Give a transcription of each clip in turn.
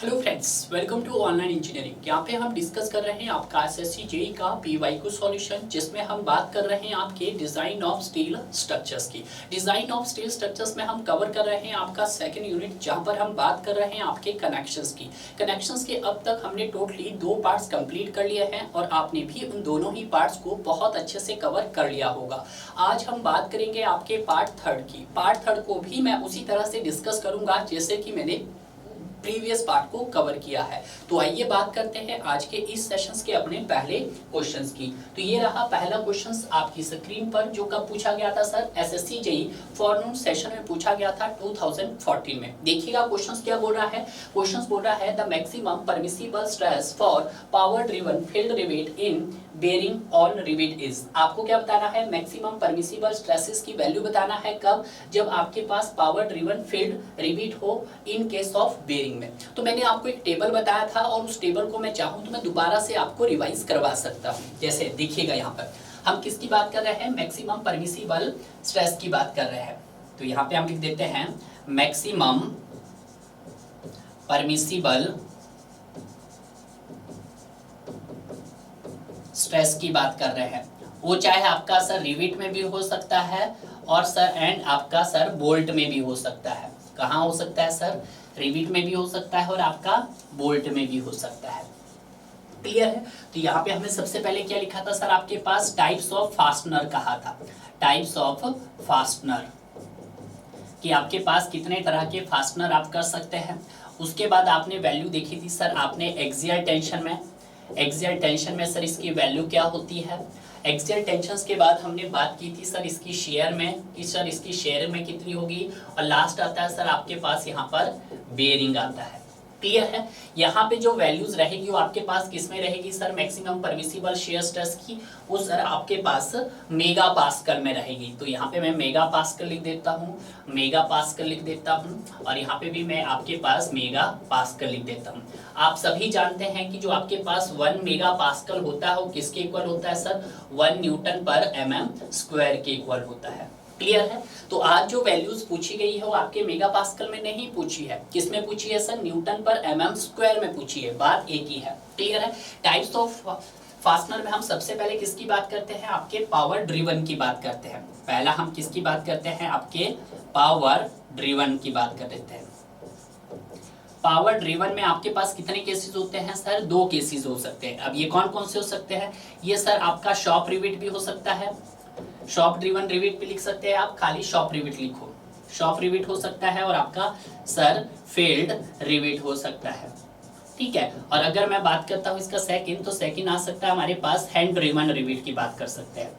Hello friends, welcome to online engineering. यहाँ पे हम डिस्कस कर रहे हैं आपका एसएससी जेई का पीवाईक्यू सॉल्यूशन, जिसमें हम बात कर रहे हैं आपके डिजाइन ऑफ स्टील स्ट्रक्चर्स की। डिजाइन ऑफ स्टील स्ट्रक्चर्स में हम कवर कर रहे हैं आपका सेकंड यूनिट, जहाँ पर हम बात कर रहे हैं आपके कनेक्शंस की। कनेक्शंस के अब तक हमने टोटली 2 पार्ट्स कंप्लीट कर लिए हैं और आपने भी उन दोनों ही पार्ट्स को बहुत अच्छे से कवर कर लिया होगा। आज हम बात करेंगे आपके पार्ट थर्ड की। पार्ट थर्ड को भी मैं उसी तरह से डिस्कस करूंगा जैसे कि मैंने प्रीवियस पार्ट को कवर किया है। तो आइए बात करते हैं आज के इस सेशंस के अपने पहले क्वेश्चंस की। तो ये रहा पहला क्वेश्चंस आपकी स्क्रीन पर, जो कब पूछा गया था सर? एसएससी जेई फॉरनून सेशन में पूछा गया था 2014 में। देखिएगा क्वेश्चंस क्या बोल रहा है। क्वेश्चंस बोल रहा है the maximum permissible stress for power driven field rivet in bearing on rivet is. आपको क्या बताना है? मैक्सिमम परमिसिबल स्ट्रेसेस की वैल्यू बताना है। कब? जब आपके पास पावर ड्रिवन फील्ड रिवेट हो इन केस ऑफ बेरिंग में। तो मैंने आपको एक टेबल बताया था और उस टेबल को मैं चाहूं तो मैं दोबारा से आपको रिवाइज करवा सकता हूं। जैसे देखिएगा यहाँ पर हम किसकी बात कर रहे हैं? मैक्सिमम परमिसिबल स्ट्रेस की बात कर रहे हैं। तो यहाँ पे हम लिख देते हैं मैक्सिमम परमिसिबल स्ट्रेस की बात कर रहे हैं। वो चाहे आपका सर रिवेट में भी हो सकता है और सर एंड आपका सर बोल्ट में भी हो सकता है। कहाँ हो सकता है सर? रिवेट में भी हो सकता है और आपका बोल्ट में भी हो सकता है। क्लियर है? तो यहाँ पे हमने सबसे पहले क्या लिखा था सर? आपके पास टाइप्स ऑफ फास्टनर कहा था। टाइप्स ऑफ फास्टनर कि आपके पास कितने तरह के फास्टनर आप कर सकते हैं। उसके बाद आपने वैल्यू देखी थी सर, आपने एक्सियल टेंशन में। एक्सियल टेंशन में सर इसकी वैल्यू क्या होती है? एक्सियल टेंशन के बाद हमने बात की थी सर इसकी शेयर में, कि सर इसकी शेयर में कितनी होगी। और लास्ट आता है सर आपके पास यहाँ पर बेरिंग आता है। क्लियर है? यहाँ पे जो वैल्यूज रहेगी वो आपके पास किस में रहेगी sir? Maximum permissible shear stress की वो सर आपके पास मेगा पास्कल में रहेगी। तो यहाँ पे मैं मेगा पास्कल लिख देता हूँ, मेगा पास्कल लिख देता हूँ, और यहाँ पे भी मैं आपके पास मेगा पास्कल लिख देता हूँ। आप सभी जानते हैं कि जो आपके पास 1 मेगा पास्कल होता है वो किसके इक्वल होता है सर? 1 न्यूटन पर mm² के इक्वल होता है। क्लियर है? तो आज जो वैल्यूज पूछी गई है वो आपके मेगा पास्कल में नहीं पूछी है। किस में पूछी है सर? न्यूटन पर mm² में पूछी है। बात एक ही है। क्लियर है? टाइप्स ऑफ फास्टनर में हम सबसे पहले किसकी बात करते हैं? आपके पावर ड्रिवन की बात करते हैं। पहला हम किसकी बात करते हैं? आपके पावर ड्रिवन की बात कर देते हैं। पावर ड्रिवन में आपके पास कितने केसेस होते हैं सर? 2 केसेस हो सकते हैं। अब ये कौन कौन से हो सकते हैं? ये सर आपका शॉप रिवेट भी हो सकता है। शॉप ड्रिवन रिवेट भी लिख सकते हैं आप, खाली शॉप रिवेट लिखो। शॉप रिवेट हो सकता है और आपका सर फील्ड रिवेट हो सकता है। ठीक है? और अगर मैं बात करता हूँ इसका सेकंड, तो सेकंड आ सकता है हमारे पास हैंड ड्रिवन रिवेट की बात कर सकते हैं।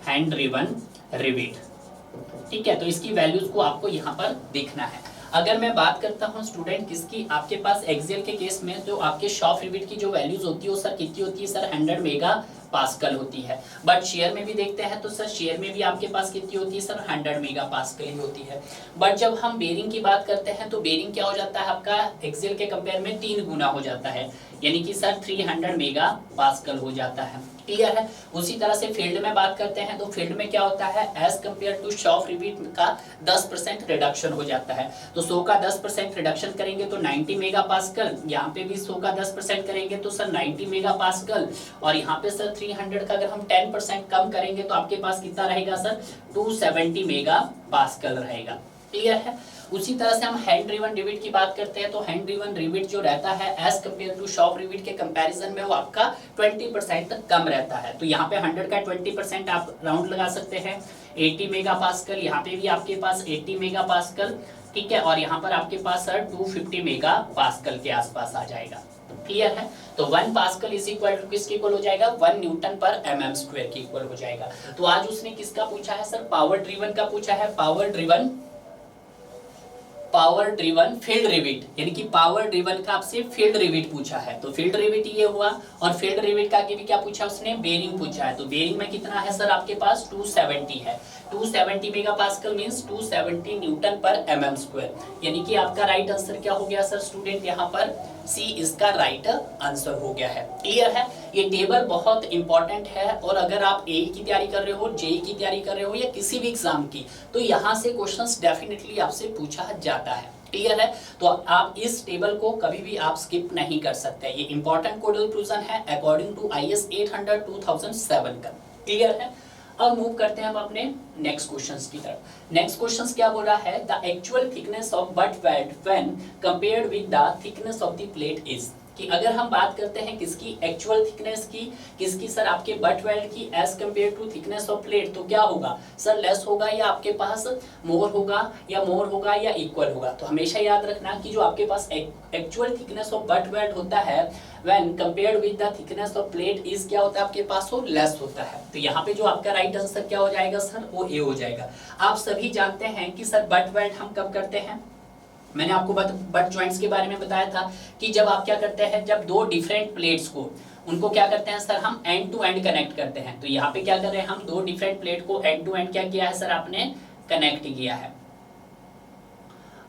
Hand driven rivet. ठीक है? तो इसकी वैल्यूज को आपको यहाँ पर देखना है। अगर मैं बात करता हूँ स्टूडेंट किसकी, आपके पास एक्सियल के केस में, तो आपके शॉप रिवेट की जो वैल्यूज होती है वो सर कितनी होती है सर? 100 मेगा पास्कल होती है। बट शेयर में भी देखते हैं तो सर शेयर में भी आपके पास कितनी होती है सर? 100 मेगा पास्कल ही होती है। बट जब हम बेरिंग की बात करते हैं तो बेरिंग क्या हो जाता है आपका? एक्सियल के कंपेयर में 3 गुना हो जाता है, यानी कि सर 300 मेगा पास्कल हो जाता है। क्लियर है? उसी तरह से फील्ड में बात करते हैं तो फील्ड में क्या होता है? As compare to shop rivet का 10% रिडक्शन हो जाता है। तो 100 का 10% रिडक्शन करेंगे तो 90 मेगा पास्कल। यहाँ पे भी 100 का 10% करेंगे तो सर 90 मेगा पास्कल। और यहाँ पे सर 300 का अगर हम 10% कम करेंगे तो आपके पास कितना रहेगा सर? 270 मेगा पास्कल रहेगा। क्लियर है? उसी तरह से हम हैंड ड्रिवन रिवेट की बात करते हैं तो हैंड ड्रिवन रिवेट जो रहता है as compare to shop rivet के कंपैरिजन में वो आपका 20% कम रहता है। तो यहाँ पे 100 का 20% आप राउंड लगा सकते हैं, 80 मेगा पास्कल। यहाँ पे भी आपके पास 80 मेगा पास्कल। ठीक है? और यहाँ पर आपके पास सर 250 मेगा पास्कल के आसपास आ जाएगा। क्लियर है? तो 1 पास्कल इज इक्वल टू किसके इक्वल हो जाएगा? 1 न्यूटन पर mm² के इक्वल हो जाएगा। तो आज उसने किसका पूछा है सर? पावर ड्रिवन का पूछा है। पावर ड्रिवन फील्ड रिवेट, यानी कि पावर ड्रिवन का आपसे फील्ड रिवेट पूछा है। तो फील्ड रिवेट ये हुआ, और फील्ड रिवेट का आगे भी क्या पूछा उसने? बेरिंग पूछा है। तो बेरिंग में कितना है सर? आपके पास 270 है। 270 मेगा पास्कल मींस 270 न्यूटन पर mm²। यानी कि आपका राइट आंसर क्या हो गया सर स्टूडेंट? यहाँ पर सी इसका राइट आंसर हो गया है। क्लियर है? ये टेबल बहुत इंपॉर्टेंट है, और अगर आप ए की तैयारी कर रहे हो, जेई की तैयारी कर रहे हो, या किसी भी एग्जाम की, तो यहाँ से क्वेश्चंस डेफिनेटली आपसे पूछा जाता है। क्लियर है? तो आप इस टेबल को कभी भी आप स्किप नहीं कर सकते, ये इंपॉर्टेंट कोडल प्रूजन है अकॉर्डिंग टू IS 800 2007 का। क्लियर है? अब मूव करते हैं हम अपने नेक्स्ट क्वेश्चंस की तरफ। नेक्स्ट क्वेश्चंस क्या बोल रहा है, the actual thickness of butt weld when compared with the thickness of the plate is, कि अगर हम बात करते हैं किसकी एक्चुअल थिकनेस की, किसकी सर आपके बट वेल्ड की as compare to thickness of plate, तो क्या होगा सर, लेस होगा या आपके पास मोर होगा, या मोर होगा या इक्वल होगा। तो हमेशा याद रखना कि जो आपके पास actual thickness of butt weld होता है when compared with the thickness of plate is क्या होता है आपके पास, वो लेस होता है। तो यहाँ पे जो आपका राइट आंसर क्या हो जाएगा सर, वो ए हो जाएगा। आप सभी जानते हैं कि सर बट वेल्ड हम कब करते हैं, मैंने आपको बट जॉइंट्स के बारे में बताया था कि जब आप क्या करते हैं, जब दो डिफरेंट प्लेट्स को उनको क्या करते हैं सर, हम एंड टू एंड कनेक्ट करते हैं। तो यहाँ पे क्या कर रहे हैं, हम दो डिफरेंट प्लेट को एंड टू एंड क्या किया है सर, आपने कनेक्ट किया है।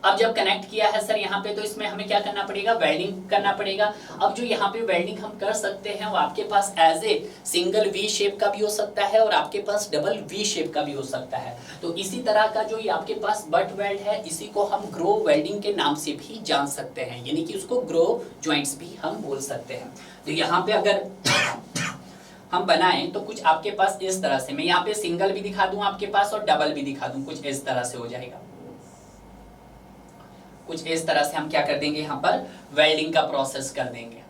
अब जब कनेक्ट किया है सर यहाँ पे, तो इसमें हमें क्या करना पड़ेगा, वेल्डिंग करना पड़ेगा। अब जो यहाँ पे वेल्डिंग हम कर सकते हैं वो आपके पास as a single V shape का भी हो सकता है और आपके पास डबल वी शेप का भी हो सकता है। तो इसी तरह का जो ये आपके पास बट वेल्ड है, इसी को हम ग्रो वेल्डिंग के नाम से भी जान सकते हैं, यानी कि उसको ग्रो जॉइंट्स भी हम बोल सकते हैं। तो यहाँ पे अगर हम बनाएं तो कुछ आपके पास इस तरह से, मैं यहाँ पे सिंगल भी दिखा दूं आपके पास और डबल भी दिखा दूं, कुछ इस तरह से हो जाएगा। कुछ इस तरह से हम क्या कर देंगे, यहाँ पर वेल्डिंग का प्रोसेस कर देंगे।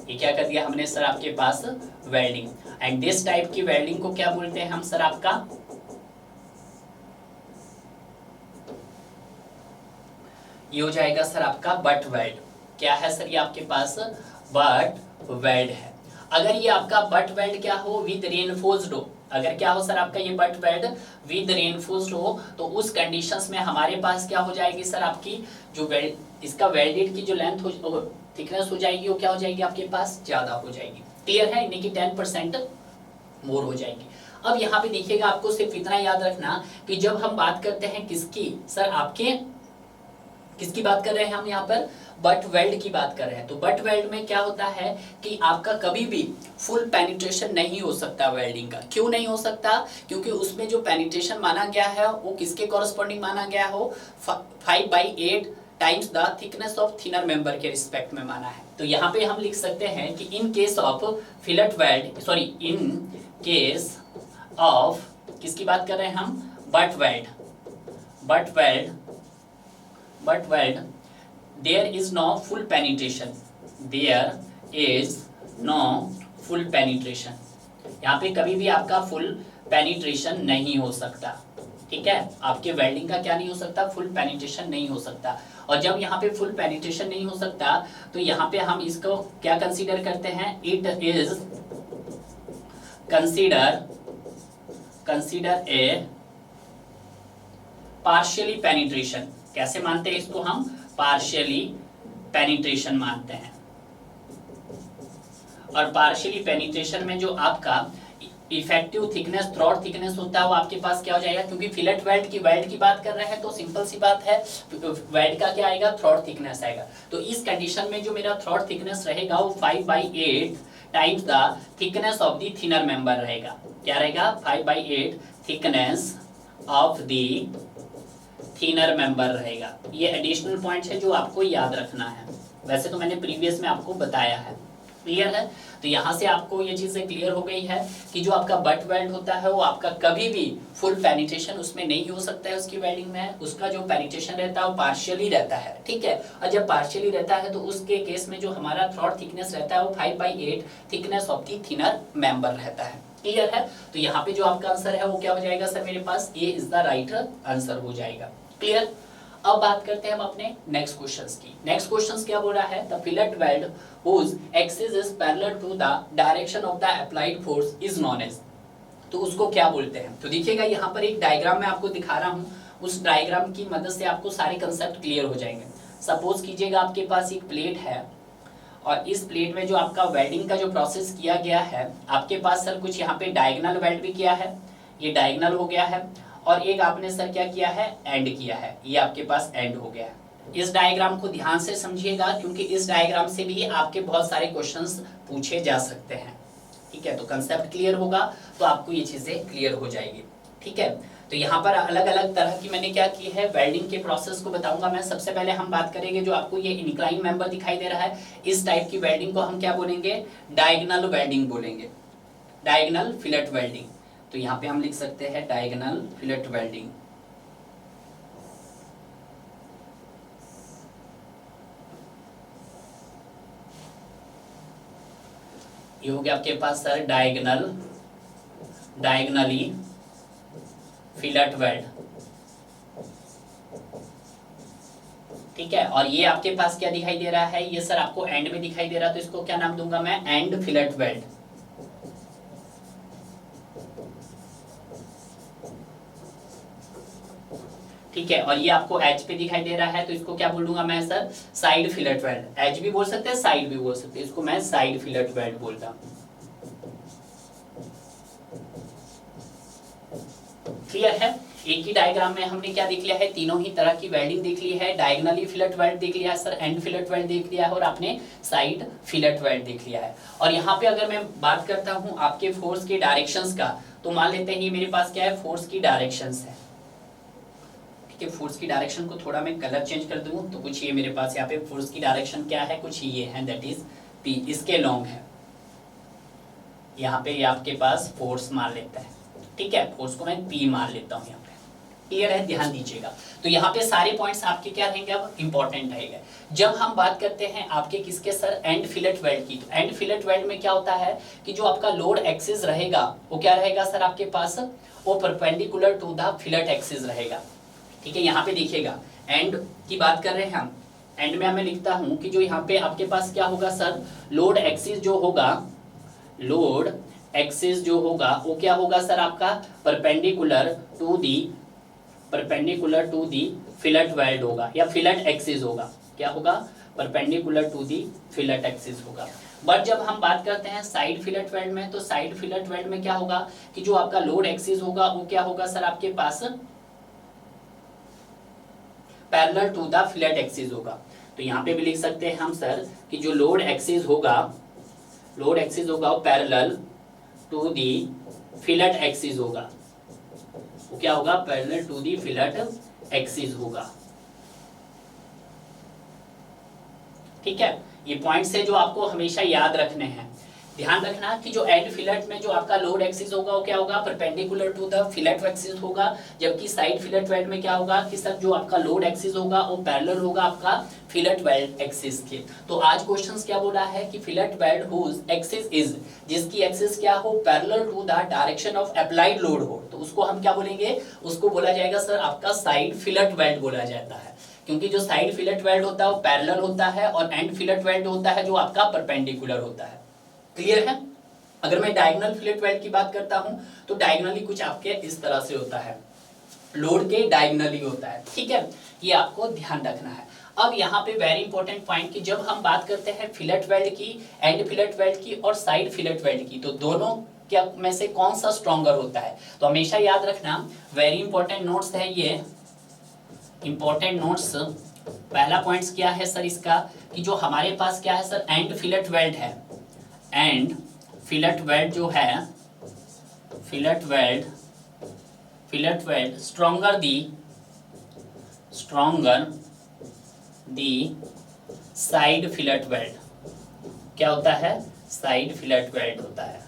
ये क्या कर दिया हमने सर आपके पास, वेल्डिंग। एंड दिस टाइप की वेल्डिंग को क्या बोलते हैं हम सर, आपका ये हो जाएगा सर आपका बट वेल्ड। क्या है सर, ये आपके पास बट वेल्ड है। अगर ये आपका बट वेल्ड क्या हो, विद रेनफोर्स्ड हो, अगर क्या हो सर आपका ये बट वेल्ड विद रेनफोर्स्ड हो, तो उस कंडीशंस में हमारे पास क्या हो जाएगी सर, आपकी जो वेल्ड, इसका वेल्डेड की जो लेंथ हो, थिकनेस हो जाएगी, वो क्या हो जाएगी आपके पास, ज्यादा हो जाएगी। क्लियर है, यानी कि 10% मोर हो जाएगी। अब यहाँ पे देखिएगा, आपको सिर्फ इतना याद रखना कि जब हम बात करते हैं किसकी सर, आपके किसकी बात कर रहे हैं हम यहाँ पर, बट वेल्ड की बात कर रहे हैं। तो बट वेल्ड में क्या होता है कि आपका कभी भी फुल पेनिट्रेशन नहीं हो सकता वेल्डिंग का। क्यों नहीं हो सकता, क्योंकि उसमें जो पेनिट्रेशन माना गया है वो किसके कॉरस्पॉन्डिंग माना गया हो, 5/8 times the thickness of thinner member के रिस्पेक्ट में माना है। तो यहाँ पे हम लिख सकते हैं कि in case of fillet weld, sorry in case of, किसकी बात कर रहे हैं हम, butt weld, butt weld there is no full penetration, there is no full penetration। यहाँ पे कभी भी आपका फुल पेनिट्रेशन नहीं हो सकता, ठीक है, आपके वेल्डिंग का क्या नहीं हो सकता, फुल पेनिट्रेशन नहीं हो सकता। और जब यहाँ पे फुल पेनिट्रेशन नहीं हो सकता, तो यहाँ पे हम इसको क्या कंसीडर करते हैं, it is consider a partially penetration. कैसे मानते हैं इसको हम, पार्शियली पेनिट्रेशन मानते हैं। और पार्शियली पेनिट्रेशन में जो आपका इफेक्टिव थिकनेस, थ्रॉट थिकनेस होता है, वो आपके पास क्या हो जाएगा, क्योंकि फिलेट वेल्ड की बात कर रहे हैं, तो सिंपल सी बात है, वेल्ड का क्या आएगा, थ्रॉट थिकनेस आएगा। तो इस कंडीशन में जो मेरा थ्रॉट थिकनेस रहेगा वो 5/8 times the thickness of the thinner member रहेगा। क्या रहेगा, 5/8 thickness of the thinner member रहेगा। ये एडिशनल पॉइंट है जो आपको याद रखना है, वैसे तो मैंने प्रीवियस में आपको बताया है। क्लियर है, तो यहाँ से आपको ये चीजें क्लियर हो गई है कि जो आपका बट वेल्ड होता है वो आपका कभी भी फुल पेनिट्रेशन उसमें नहीं हो सकता है, उसकी वेल्डिंग में उसका जो पेनिट्रेशन रहता है वो पार्शियली रहता है, ठीक है। और जब पार्शियली रहता है तो उसके केस में जो हमारा थ्रॉट थिकनेस रहता है वो 5/8 thickness of the thinner member रहता है। क्लियर है, तो यहाँ पे जो आपका आंसर है वो क्या हो जाएगा सर, मेरे पास ए इज द राइट आंसर हो जाएगा। क्लियर, अब बात करते हैं हम अपने नेक्स्ट क्वेश्चंस की। नेक्स्ट क्वेश्चंस क्या बोल रहा है, the fillet weld whose axis is parallel to the direction of the applied force is known as, तो उसको क्या बोलते हैं। तो देखिएगा यहाँ पर एक डायग्राम मैं आपको दिखा रहा हूँ, उस डायग्राम की मदद से आपको सारे कंसेप्ट क्लियर हो जाएंगे। सपोज कीजिएगा आपके पास एक प्लेट है और इस प्लेट में जो आपका वेल्डिंग का जो प्रोसेस किया गया है, आपके पास सर कुछ यहाँ पे डायगोनल वेल्ड भी किया है, ये डायगोनल हो गया है, और एक आपने सर क्या किया है, एंड किया है, ये आपके पास एंड हो गया है। इस डायग्राम को ध्यान से समझिएगा क्योंकि इस डायग्राम से भी आपके बहुत सारे क्वेश्चंस पूछे जा सकते हैं, ठीक है। तो कंसेप्ट क्लियर होगा तो आपको ये चीजें क्लियर हो जाएगी, ठीक है। तो तो यहाँ पर अलग अलग तरह की मैंने क्या की है, वेल्डिंग के प्रोसेस को बताऊंगा मैं। सबसे पहले हम बात करेंगे जो आपको ये इंक्लाइन मेंबर दिखाई दे रहा है, इस टाइप की वेल्डिंग को हम क्या बोलेंगे, डायगोनल वेल्डिंग बोलेंगे, डायगोनल फिलेट वेल्डिंग। तो यहाँ पे हम लिख सकते हैं डायगोनल फिलेट वेल्डिंग। ये हो गया आपके पास सर डायगोनली फिलेट वेल्ड, ठीक है। और ये आपके पास क्या दिखाई दे रहा है, ये सर आपको एंड में दिखाई दे रहा है, तो इसको क्या नाम दूंगा मैं, एंड फिलेट वेल्ड, ठीक है। और ये आपको एज पे दिखाई दे रहा है, तो इसको क्या बोलूंगा मैं सर, साइड फिलेट वेल्ड। एज भी बोल सकते हैं, साइड भी बोल सकते हैं, इसको मैं साइड फिलेट वेल्ड बोलता हूं। क्लियर है। एक ही डायग्राम में हमने क्या देख लिया है, तीनों ही तरह की वेल्डिंग देख ली है। डायगोनली फिलेट वेल्ड देख लिया है सर, एंड फिलेट वेल्ड देख लिया है, और आपने साइड फिलेट वेल्ड देख लिया है। और यहाँ पे अगर मैं बात करता हूँ आपके फोर्स के डायरेक्शंस का, तो मान लेते हैं ये मेरे पास क्या है, फोर्स की डायरेक्शंस है, ठीक है। फोर्स की डायरेक्शन को थोड़ा मैं कलर चेंज कर दूं, तो कुछ ये मेरे पास यहाँ पे फोर्स की डायरेक्शन क्या है, कुछ ये है, दैट इज पी, इसके लॉन्ग है। यहाँ पे ये आपके पास फोर्स मान लेता है, ठीक है, फोर्स को मैं पी मान लेता हूँ यहाँ पे। क्लियर है, ध्यान दीजिएगा। तो यहाँ पे सारे पॉइंट्स आपके क्या रहेंगे, अब इंपॉर्टेंट रहेंगे। जब हम बात करते हैं आपके किसके सर, एंड फिलेट वेल्ड की, तो एंड फिलेट वेल्ड में क्या होता है कि जो आपका लोड एक्सिस रहेगा वो क्या रहेगा सर आपके पास, वो perpendicular to the fillet axis रहेगा, ठीक है। यहाँ पे देखिएगा, एंड की बात कर रहे हैं हम, एंड में मैं लिखता हूं कि जो यहाँ पे आपके पास क्या होगा सर, लोड एक्सिस जो होगा, लोड एक्सिस जो होगा वो क्या होगा सर आपका, perpendicular to the fillet weld होगा, या फिलेट एक्सिस होगा। क्या होगा, perpendicular to the fillet axis होगा। बट जब हम बात करते हैं साइड फिलेट वेल्ड में, तो साइड फिलेट वेल्ड में क्या होगा कि जो आपका लोड एक्सिस होगा वो क्या होगा सर आपके पास, parallel to the fillet axis होगा। तो यहाँ पे भी लिख सकते हैं हम सर कि जो लोड एक्सिस होगा वो parallel to the fillet axis होगा, वो क्या होगा, parallel to the fillet axis होगा, ठीक है। ये पॉइंट्स है जो आपको हमेशा याद रखने हैं। ध्यान रखना कि जो एंड फिलेट में जो आपका लोड एक्सिस होगा वो क्या होगा, perpendicular to the fillet axis होगा, जबकि साइड फिलेट वेल्ड में क्या होगा कि सर जो आपका लोड एक्सिस होगा वो पैरेलल होगा आपका फिलेट वेल्ड एक्सिस के। तो आज क्वेश्चंस क्या बोला है कि fillet weld whose axis is, जिसकी एक्सिस क्या हो, parallel to the direction of applied load हो, तो उसको हम क्या बोलेंगे, उसको बोला जाएगा सर आपका साइड फिलेट वेल्ड बोला जाता है। क्योंकि जो साइड फिलेट वेल्ड होता है वो पैरेलल होता है, और एंड फिलेट वेल्ड होता है जो आपका परपेंडिकुलर होता है। क्लियर है। अगर मैं डायगोनल फिलेट वेल्ड की बात करता हूं, तो डायगोनली कुछ आपके इस तरह से होता है, लोड के डायगोनली होता है, ठीक है। ये आपको ध्यान रखना है। अब यहाँ पे वेरी इंपॉर्टेंट पॉइंट कि जब हम बात करते हैं फिलेट वेल्ड की, एंड फिलेट वेल्ड की और साइड फिलेट वेल्ड की, तो दोनों क्या में से कौन सा स्ट्रॉन्गर होता है, तो हमेशा याद रखना, वेरी इंपॉर्टेंट नोट्स है ये, इंपॉर्टेंट नोट्स। पहला पॉइंट्स क्या है सर इसका कि जो हमारे पास क्या है सर, एंड फिलेट वेल्ड है, एंड फिलेट वेल्ड जो है, फिलेट वेल्ड स्ट्रॉन्गर दी साइड फिलेट वेल्ड, क्या होता है, साइड फिलेट वेल्ड होता है,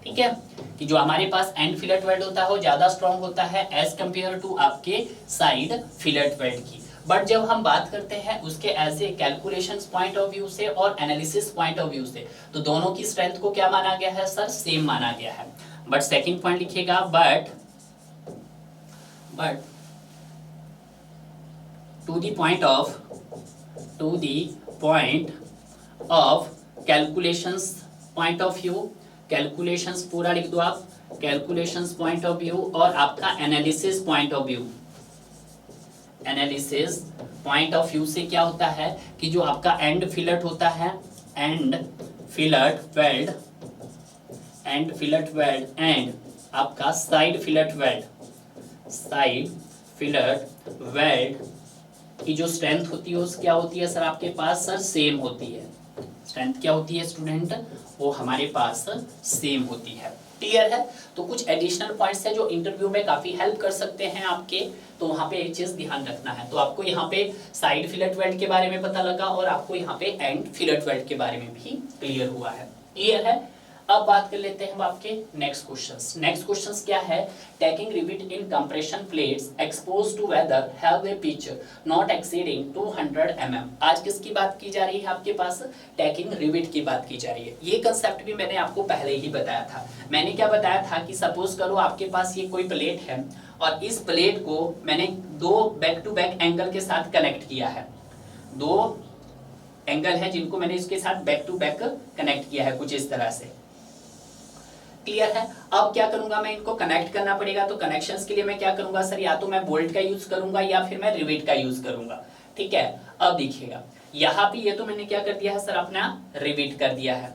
ठीक है। कि जो हमारे पास एंड फिलेट वेल्ड होता है वो ज्यादा स्ट्रॉन्ग होता है एज कंपेयर टू आपके साइड फिलेट वेल्ड की। बट जब हम बात करते हैं उसके ऐसे कैलकुलेशंस पॉइंट ऑफ व्यू से और एनालिसिस पॉइंट ऑफ व्यू से, तो दोनों की स्ट्रेंथ को क्या माना गया है सर, सेम माना गया है। बट सेकंड पॉइंट लिखिएगा, but to the point of calculations point of view, calculations पूरा लिख दो आप, कैलकुलेशंस पॉइंट ऑफ व्यू और आपका analysis point of view, analysis point of view से क्या होता है कि जो आपका एंड फिलेट होता है, एंड फिलेट वेल्ड एंड आपका साइड फिलेट वेल्ड की जो स्ट्रेंथ होती है उस क्या होती है सर आपके पास, सर सेम होती है। स्ट्रेंथ क्या होती है स्टूडेंट, वो हमारे पास सेम होती है, क्लियर है। तो कुछ एडिशनल पॉइंट्स है जो इंटरव्यू में काफी हेल्प कर सकते हैं आपके, तो वहां पे एक चीज ध्यान रखना है। तो आपको यहाँ पे साइड फिलेट वेल्ड के बारे में पता लगा और आपको यहाँ पे एंड फिलेट वेल्ड के बारे में भी क्लियर हुआ है। क्लियर है। अब बात कर लेते हैं हम आपके नेक्स्ट क्वेश्चंस। नेक्स्ट क्वेश्चंस क्या है, tacking rivet in compression plates exposed to weather have a pitch not exceeding 200 mm। आज किसकी बात की जा रही है आपके पास, टैकिंग रिवेट की बात की जा रही है। ये कंसेप्ट भी मैंने आपको पहले ही बताया था। मैंने क्या बताया था कि सपोज करो आपके पास ये कोई प्लेट है और इस प्लेट को मैंने दो बैक टू बैक एंगल के साथ कनेक्ट किया है। दो एंगल है जिनको मैंने इसके साथ बैक टू बैक कनेक्ट किया है कुछ इस तरह से। क्लियर है। अब क्या करूंगा, मैं इनको कनेक्ट करना पड़ेगा, तो कनेक्शंस के लिए मैं क्या करूंगा सर, या तो मैं बोल्ट का यूज करूंगा या फिर मैं रिवेट का यूज करूंगा। ठीक है। अब देखिएगा यहाँ पे ये तो मैंने क्या कर दिया है सर, अपना रिवेट कर दिया है।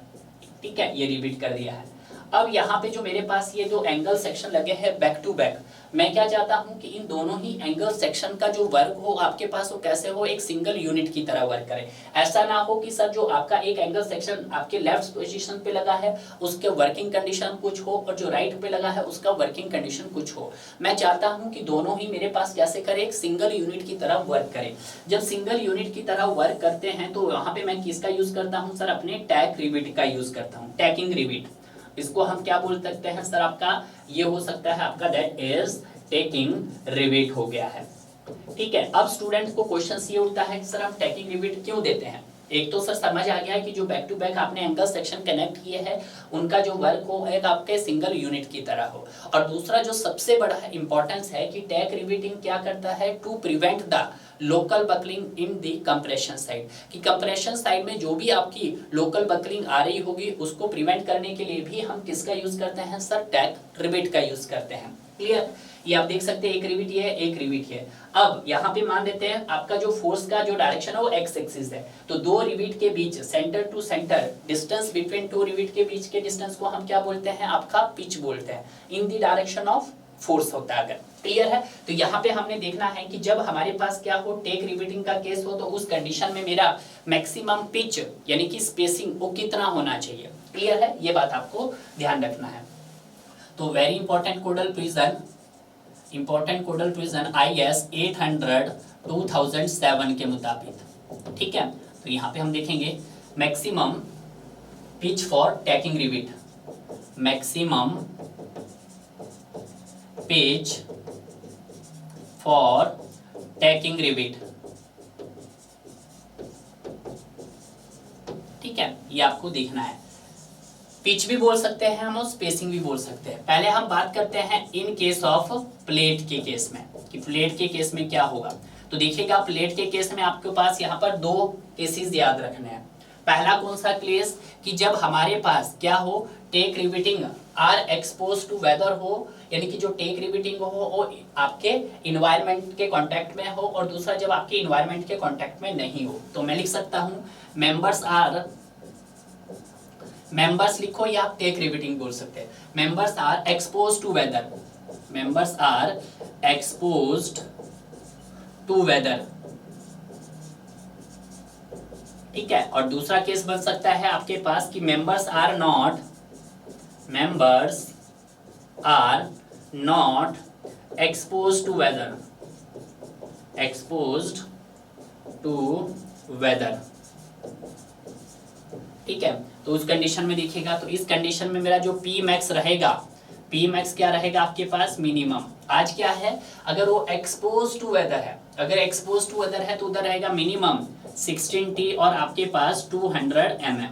ठीक है, ये रिवेट कर दिया है। अब यहाँ पे जो मेरे पास ये जो एंगल सेक्शन लगे हैं बैक टू बैक, मैं क्या चाहता हूँ कि इन दोनों ही एंगल सेक्शन का जो वर्क हो आपके पास वो कैसे हो, एक सिंगल यूनिट की तरह वर्क करे। ऐसा ना हो कि सर जो आपका एक एंगल सेक्शन आपके लेफ्ट पोजीशन पे लगा है उसके वर्किंग कंडीशन कुछ हो और जो राइट पे लगा है उसका वर्किंग कंडीशन कुछ हो। मैं चाहता हूँ कि दोनों ही मेरे पास कैसे करे, एक सिंगल यूनिट की तरह वर्क करे। जब सिंगल यूनिट की तरह वर्क करते हैं तो यहाँ पे मैं किसका यूज करता हूँ सर, अपने टैक रिवेट का यूज करता हूँ, टैकिंग रिवेट। इसको हम क्या बोल सकते हैं सर, आपका ये हो सकता है आपका दैट इज टेकिंग रिवेट हो गया है। ठीक है। अब स्टूडेंट को क्वेश्चन ये उठता है कि सर हम टेकिंग रिवेट क्यों देते हैं। एक तो सर समझ आ गया है कि जो बैक टू बैक आपने एंगल सेक्शन कनेक्ट किए हैं उनका जो वर्क हो एक आपके सिंगल यूनिट की तरह हो। और दूसरा जो सबसे बड़ा इंपॉर्टेंस है कि टैक रिवेटिंग क्या करता है, to prevent the local buckling in the compression side, कि कंप्रेशन साइड में जो भी आपकी लोकल बकलिंग आ रही होगी उसको प्रिवेंट करने के लिए भी हम किसका यूज करते हैं सर, टैक रिवेट का यूज करते हैं। क्लियर। ये आप देख सकते हैं एक रिवेट ये है, एक रिवेट है। अब यहाँ पे मान लेते हैं आपका जो फोर्स का जो डायरेक्शन है वो एक्स एक्सिस है, तो दो रिवेट के बीच centre to centre distance between two rivet के बीच के डिस्टेंस को हम क्या बोलते हैं, आपका पिच बोलते हैं, इन द डायरेक्शन ऑफ फोर्स होता है अगर। क्लियर है। तो यहाँ पे हमने देखना है कि जब हमारे पास क्या हो, टेक रिवेटिंग का केस हो, तो उस कंडीशन में मेरा मैक्सिमम पिच यानी कि स्पेसिंग वो कितना होना चाहिए। क्लियर है, ये बात आपको ध्यान रखना है। तो very important codal prison, important codal prison IS 800 2007 के मुताबिक। ठीक है। तो यहाँ पे हम देखेंगे maximum pitch for tacking rivet, maximum pitch for tacking rivet. ठीक है, ये आपको देखना है। पिच भी बोल सकते हैं हम और स्पेसिंग भी बोल सकते हैं। पहले हम बात करते हैं इन केस ऑफ प्लेट के केस में, कि प्लेट के केस में क्या होगा। तो देखिएगा प्लेट के केस में आपके पास यहाँ पर दो केसेस याद रखने हैं। पहला कौन सा केस, कि जब हमारे पास क्या हो, tack riveting are expose to weather हो, यानी कि जो टेक रिवेटिंग हो वो आपके इन्वायरमेंट के कांटेक्ट में हो, और दूसरा जब आपके इन्वायरमेंट के कांटेक्ट में नहीं हो। तो मैं लिख सकता हूं मेंबर्स आर, मेंबर्स लिखो या आप टेक रिवेटिंग बोल सकते हैं, members are expose to weather, members are exposed to weather. ठीक है। और दूसरा केस बन सकता है आपके पास कि members are not, members are not exposed to weather, exposed to weather। ठीक है। तो उस कंडीशन में देखिएगा, तो इस कंडीशन में मेरा जो P max रहेगा, P max क्या रहेगा आपके पास, मिनिमम। आज क्या है, अगर वो एक्सपोज टू वेदर है, अगर एक्सपोज टू वेदर है तो उधर रहेगा मिनिमम 16T और आपके पास 200 mm।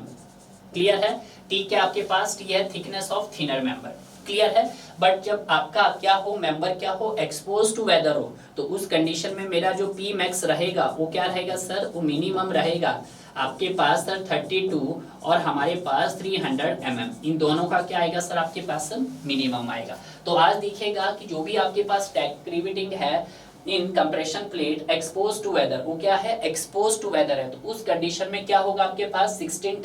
क्लियर है। टी क्या आपके पास, टी है thickness of thinner member. Clear है। बट जब आपका क्या हो, मेंबर क्या हो, एक्सपोज टू वेदर हो, तो उस कंडीशन में मेरा जो पी मैक्स रहेगा वो क्या रहेगा सर, वो मिनिमम रहेगा आपके पास सर 32 और हमारे पास 300 mm। इन दोनों का क्या आएगा सर आपके पास मिनिमम आएगा। तो आज देखिएगा कि जो भी आपके पास टैक रिवेटिंग है in compression plate expose to weather, वो क्या है, एक्सपोज टू वेदर है, तो उस कंडीशन में क्या होगा आपके पास 16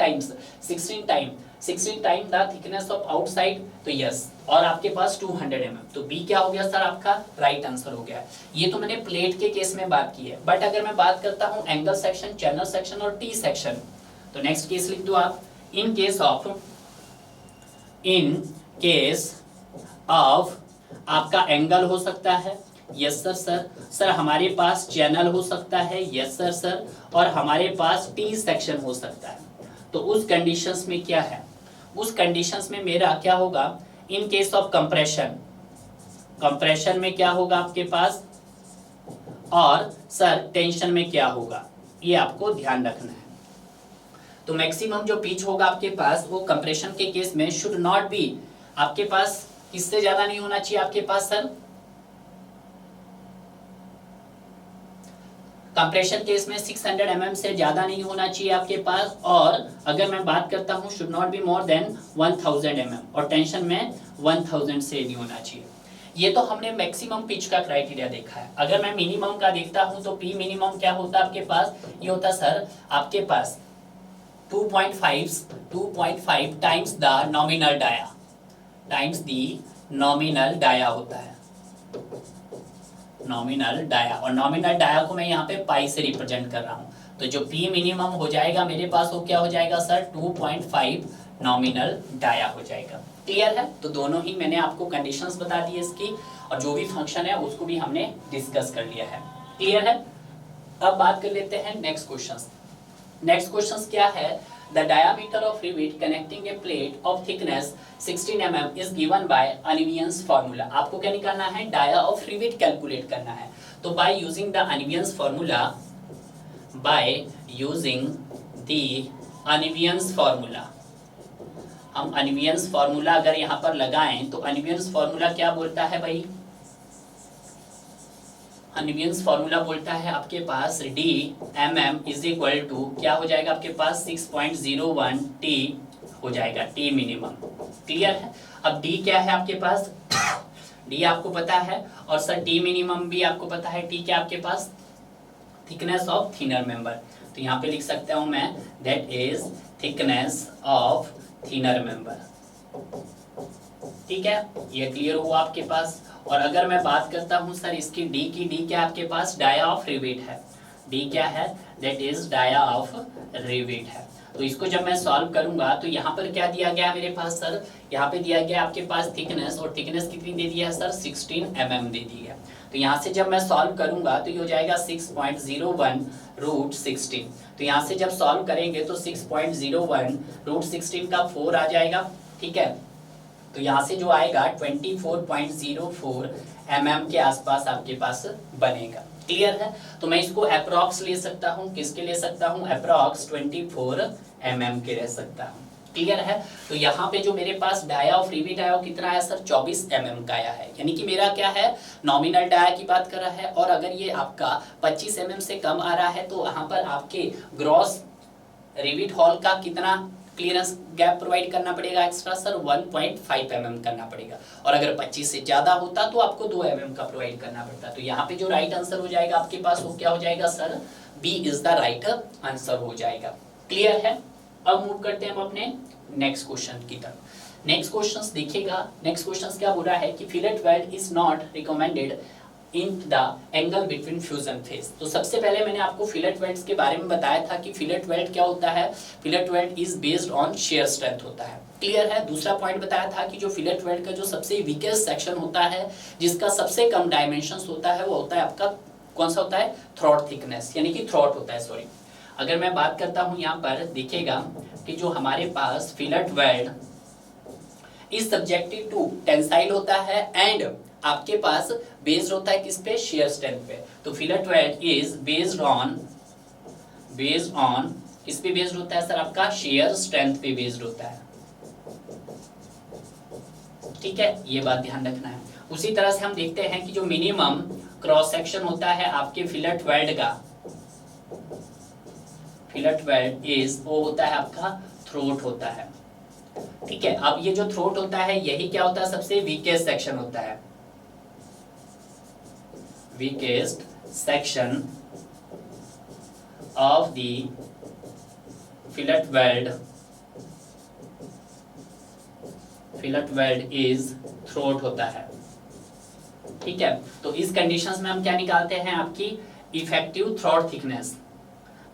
time the thickness of outside, तो यस, और आपके पास 200 mm। तो बी क्या हो गया सर आपका राइट आंसर हो गया। ये तो मैंने प्लेट के केस में बात की है। बट अगर मैं बात करता हूं एंगल सेक्शन, चैनल सेक्शन और टी सेक्शन, तो नेक्स्ट केस लिख दो आप, in case of, in case of आपका एंगल हो सकता है, यस सर। सर हमारे पास चैनल हो सकता है, यस सर। और हमारे पास टी सेक्शन हो सकता है। तो उस कंडीशंस में क्या है, उस कंडीशंस में मेरा क्या होगा, in case of compression, compression में क्या होगा आपके पास, और सर टेंशन में क्या होगा, ये आपको ध्यान रखना है। तो मैक्सिमम जो पिच होगा आपके पास वो कंप्रेशन के केस में शुड नॉट बी आपके पास, किससे ज्यादा नहीं होना चाहिए आपके पास सर, कंप्रेशन केस में 600 mm से ज्यादा नहीं होना चाहिए आपके पास। और अगर मैं बात करता हूं should not be more then 1000 mm, और टेंशन में 1000 से नहीं होना चाहिए। ये तो हमने मैक्सिमम पिच का क्राइटेरिया देखा है। अगर मैं मिनिमम का देखता हूं तो पी मिनिमम क्या होता है आपके पास, ये होता सर आपके पास 2.5 times the nominal dia, times the nominal dia होता है, नॉमिनल डाया। और नॉमिनल डाया को मैं यहाँ पे पाई से रिप्रेजेंट कर रहा हूँ। तो जो पी मिनिमम हो जाएगा मेरे पास वो क्या हो जाएगा सर, 2.5 नॉमिनल डाया हो जाएगा। क्लियर है। तो दोनों ही मैंने आपको कंडीशंस बता दी इसकी, और जो भी फंक्शन है उसको भी हमने डिस्कस कर लिया है। क्लियर है। अब बात कर लेते हैं नेक्स्ट क्वेश्चन। नेक्स्ट क्वेश्चन क्या है, the diameter of rivet connecting a plate of thickness 16 mm is given by Annevion's formula। आपको क्या निकालना है, डाया ऑफ रिवेट कैलकुलेट करना है। तो by using the Annevion's formula, by using the Annevion's formula, हम Annevion's formula अगर यहाँ पर लगाएं तो Annevion's formula क्या बोलता है भाई, Annevion's फॉर्मूला बोलता है आपके पास d mm is equal to क्या हो जाएगा आपके पास 6.01 t हो जाएगा, t मिनिमम। क्लियर है। अब d क्या है आपके पास, d आपको पता है, और सर t मिनिमम भी आपको पता है। t क्या आपके पास, थिकनेस ऑफ थिनर मेंबर। तो यहाँ पे लिख सकता हूँ मैं, that is thickness of thinner member. ठीक है, ये क्लियर हुआ आपके पास। और अगर मैं बात करता हूं सर इसकी डी की, डी क्या आपके पास, डाया ऑफ रिवेट है। डी क्या है, that is dia of rivet है। तो इसको जब मैं सॉल्व करूंगा तो यहाँ पर क्या दिया गया मेरे पास सर, यहाँ पे दिया गया आपके पास थिकनेस, और थिकनेस कितनी दे दिया है सर, 16 mm दे दी है। तो यहाँ से जब मैं सॉल्व करूंगा तो ये हो जाएगा 6.01 रूट 16। तो यहाँ से जब सॉल्व करेंगे तो 6.01 रूट 16 का 4 आ जाएगा। ठीक है, तो यहाँ से जो आएगा 24.04 mm के आसपास आपके पास बनेगा। क्लियर है। तो मैं इसको अप्रॉक्स ले सकता हूँ, किसके ले सकता हूँ, अप्रॉक्स 24 mm के रह सकता हूँ। क्लियर है। तो यहाँ पे जो मेरे पास डाया ऑफ रिवेट आया वो कितना आया सर, 24 mm का आया है। यानी कि मेरा क्या है, नॉमिनल डाया की बात कर रहा है। और अगर ये आपका 25 mm से कम आ रहा है तो यहाँ पर आपके ग्रॉस रिवेट हॉल का कितना क्लियरेंस गैप प्रोवाइड करना पड़ेगा एक्स्ट्रा सर, 1.5 mm करना पड़ेगा। और अगर 25 से ज्यादा होता तो आपको 2 mm का प्रोवाइड करना पड़ता। तो यहाँ पे जो राइट आंसर हो जाएगा आपके पास वो क्या हो जाएगा sir, B is the right answer हो जाएगा। क्लियर है। अब मूव करते हैं हम अपने नेक्स्ट क्वेश्चन की तरफ। नेक्स्ट क्वेश्चन देखिएगा, नेक्स्ट क्वेश्चन क्या बोल रहा है कि fillet weld is not recommended in the angle between fusion phase. तो सबसे पहले मैंने आपको फिलेट वेल्ड्स के बारे में बताया था कि फिलेट वेल्ड क्या होता है, fillet weld is based on shear strength होता है। क्लियर है। दूसरा पॉइंट बताया था कि जो फिलेट वेल्ड का जो सबसे वीकेस्ट सेक्शन होता है, जिसका सबसे कम डायमेंशंस होता है, वो होता है आपका कौन सा होता है, थ्रॉट थिकनेस, यानी कि थ्रॉट होता है, सॉरी। अगर मैं बात करता हूं यहाँ पर देखिएगा कि जो हमारे पास fillet weld is subjected to tensile होता है एंड आपके पास बेस्ड होता है किस पे, शेयर स्ट्रेंथ पे। तो fillet weld is based on किस पे बेस्ड होता है सर, आपका शेयर स्ट्रेंथ पे बेस्ड होता है। ठीक है, ये बात ध्यान रखना है। उसी तरह से हम देखते हैं कि जो मिनिमम क्रॉस सेक्शन होता है आपके फिलेट वेल्ड का, फिलेट वेल्ड इज वो होता है आपका थ्रोट होता है। ठीक है, अब ये जो थ्रोट होता है यही क्या होता है, सबसे वीकेस्ट सेक्शन होता है, weakest section of the fillet weld is throat होता है। ठीक है, तो इस कंडीशंस में हम क्या निकालते हैं, आपकी इफेक्टिव थ्रॉट थिकनेस।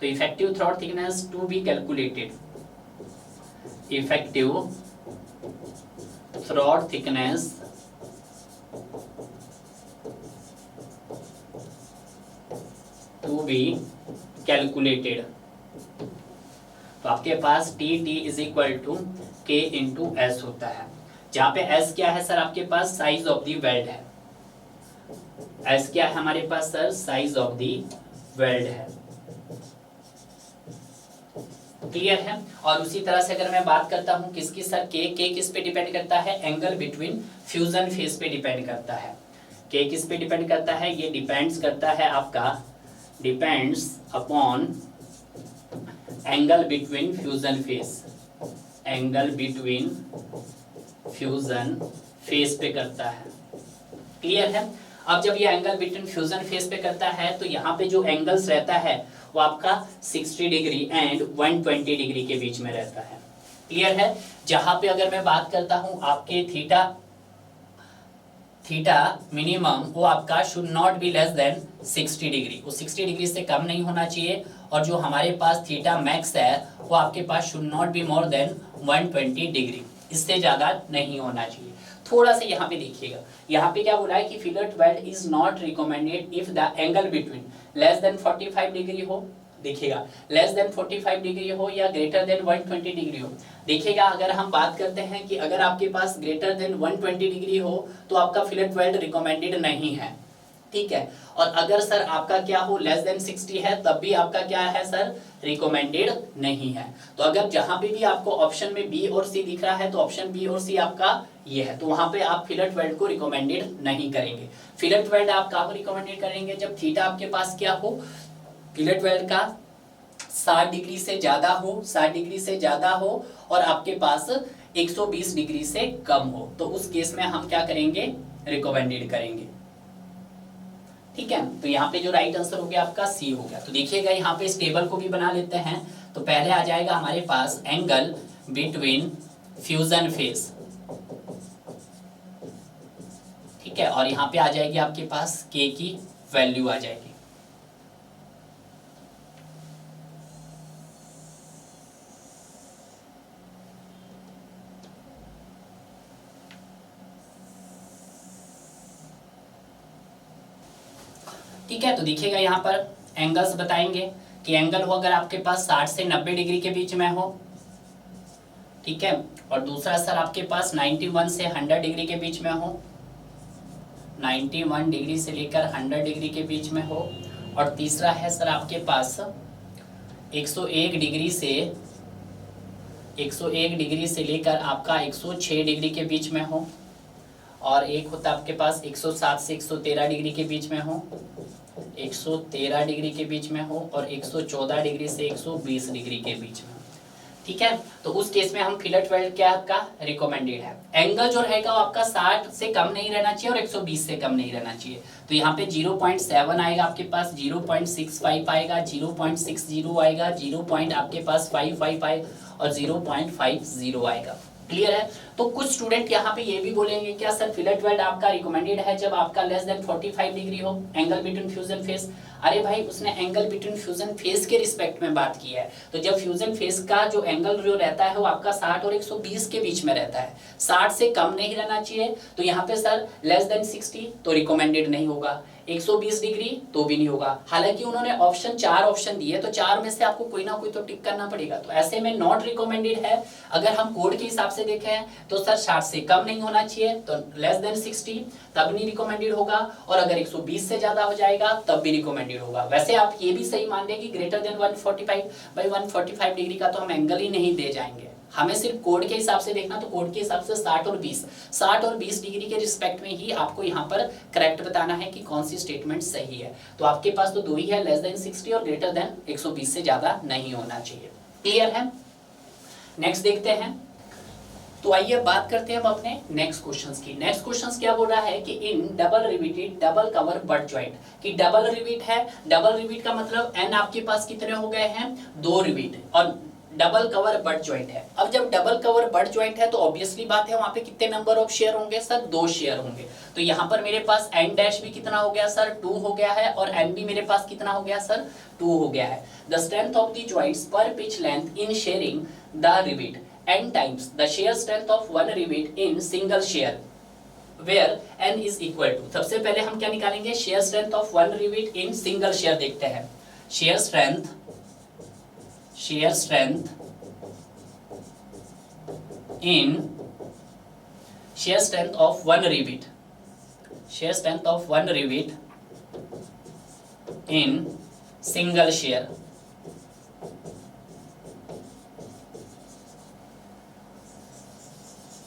तो effective throat thickness to be calculated, effective throat thickness to be calculated. तो आपके पास T T is equal to K into S होता है, जहां पे एस क्या है सर आपके पास साइज ऑफ दी वेल्ड है। एस क्या है हमारे पास sir size of the weld है। क्लियर है। और उसी तरह से अगर मैं बात करता हूं किसकी सर के किस पे डिपेंड करता है, एंगल बिटवीन फ्यूजन फेस पे डिपेंड करता है। के किस पे डिपेंड करता है, ये डिपेंड्स करता है आपका, depends upon angle between fusion face, angle between fusion face पे करता है। क्लियर है। अब जब ये एंगल बिटवीन फ्यूजन फेस पे करता है तो यहाँ पे जो एंगल्स रहता है वो आपका 60 डिग्री एंड 120 डिग्री के बीच में रहता है। क्लियर है। जहां पे अगर मैं बात करता हूं आपके थीटा मिनिमम वो आपका should not be less than 60 degree, वो 60 डिग्री से कम नहीं होना चाहिए। और जो हमारे पास थीटा मैक्स है वो आपके पास should not be more than 120 degree, इससे ज्यादा नहीं होना चाहिए। थोड़ा सा यहाँ पे देखिएगा, यहाँ पे क्या बोला है कि fillet weld is not recommended if the angle between less than 45 degree हो। देखिएगा लेस देन 45 डिग्री हो या ग्रेटर देन 120 डिग्री हो। देखिएगा अगर हम बात करते हैं कि अगर आपके पास ग्रेटर देन 120 डिग्री हो तो आपका फिलेट वेल्ड रिकमेंडेड नहीं है। ठीक है। और अगर सर आपका क्या हो लेस देन 60 है तब भी आपका क्या है सर रिकमेंडेड नहीं है। तो अगर जहां पे भी आपको ऑप्शन में बी और सी दिख रहा है तो ऑप्शन बी और सी आपका ये है, तो वहां पे आप फिलेट वेल्ड को रिकमेंडेड नहीं करेंगे। फिलेट वेल्ड आप कहाँ रिकमेंडेड करेंगे, जब थीटा आपके पास क्या हो, फिलेट वेल्ड का 60 डिग्री से ज्यादा हो, 60 डिग्री से ज्यादा हो और आपके पास 120 डिग्री से कम हो, तो उस केस में हम क्या करेंगे रिकमेंडेड करेंगे। ठीक है। तो यहाँ पे जो राइट आंसर हो गया आपका सी हो गया। तो देखिएगा यहाँ पे इस टेबल को भी बना लेते हैं। तो पहले आ जाएगा हमारे पास एंगल बिटवीन फ्यूजन फेस, ठीक है। और यहाँ पे आ जाएगी आपके पास के की वैल्यू आ जाएगी। ठीक है। तो देखिएगा यहाँ पर एंगल्स बताएंगे कि एंगल हो अगर आपके पास 60 से 90 डिग्री के बीच में हो, ठीक है। और दूसरा सर आपके पास 91 से 100 डिग्री के बीच में हो, 91 डिग्री से लेकर 100 डिग्री के बीच में हो। और तीसरा है सर आपके पास 101 डिग्री से लेकर आपका 106 डिग्री के बीच में हो। और एक होता है आपके पास 107 से 113 डिग्री के बीच में हो, 113 डिग्री के बीच में हो। और 114 डिग्री से 120 डिग्री के बीच में। ठीक है। तो उस केस में हम फिलेट वेल्ड क्या आपका रिकमेंडेड है। एंगल जो रहेगा वो आपका 60 से कम नहीं रहना चाहिए और 120 से कम नहीं रहना चाहिए। तो यहाँ पे 0.7 आएगा आपके पास, 0.65 आएगा, 0.60 आएगा, 0. आपके पास 55 आएगा और 0.50 आएगा। क्लियर है। तो कुछ स्टूडेंट यहाँ पे ये भी बोलेंगे क्या सर फिलेट वेल्ड आपका रिकमेंडेड है जब आपका लेस देन 45 डिग्री हो एंगल बिटवीन फ्यूजन फेस। अरे भाई उसने एंगल बिटवीन फ्यूजन फेस के रिस्पेक्ट में बात की है। तो जब फ्यूजन फेस का जो एंगल जो रहता है वो आपका 60 और 120 के बीच में रहता है, 60 से कम नहीं रहना चाहिए। तो यहाँ पे सर लेस देन 60 तो रिकमेंडेड नहीं होगा, 120 डिग्री तो भी नहीं होगा। हालांकि उन्होंने ऑप्शन 4 ऑप्शन दिए तो 4 में से आपको कोई ना कोई तो टिक करना पड़ेगा। तो ऐसे में नॉट रिकमेंडेड है। अगर हम कोड के हिसाब से देखें तो सर 60 से कम नहीं होना चाहिए, तो लेस देन 60 तब नहीं रिकमेंडेड होगा। और अगर 120 से ज्यादा हो जाएगा तब भी रिकमेंडेड होगा। वैसे आप ये भी सही मान लें कि ग्रेटर देन 145 बाई 145 डिग्री का तो हम एंगल ही नहीं दे जाएंगे, हमें सिर्फ कोड के हिसाब से देखना। तो कोड के हिसाब से 60 और 20 डिग्री के रिस्पेक्ट में ही आपको यहाँ पर करेक्ट बताना है कि कौन सी स्टेटमेंट सही है। तो आपके पास तो दो ही है, लेस देन 60 और ग्रेटर देन 120 से ज्यादा नहीं होना चाहिए। क्लियर है। नेक्स्ट देखते हैं। तो आइए बात करते हैं हम अपने नेक्स्ट क्वेश्चंस की। नेक्स्ट क्वेश्चंस क्या बोल रहा है कि in double riveted double cover butt joint, कि डबल रिविट है। डबल रिविट का मतलब एन आपके पास कितने हो गए हैं, 2 रिविट, और डबल कवर बट जॉइंट है। अब जब डबल कवर बट जॉइंट है तो ऑब्वियसली बात है वहां पे कितने नंबर ऑफ शेयर होंगे सर, 2 शेयर होंगे। तो यहाँ पर मेरे पास एन डैश भी कितना हो गया सर, 2 हो गया है, और एन भी मेरे पास कितना हो गया सर, 2 हो गया है। The strength of the joints per pitch length in shearing the rivet n times the shear strength of one rivet in single shear where n is equal to, सबसे पहले हम क्या निकालेंगे, shear strength of one rivet in single shear देखते हैं, shear strength in shear strength of one rivet, shear strength of one rivet in single shear,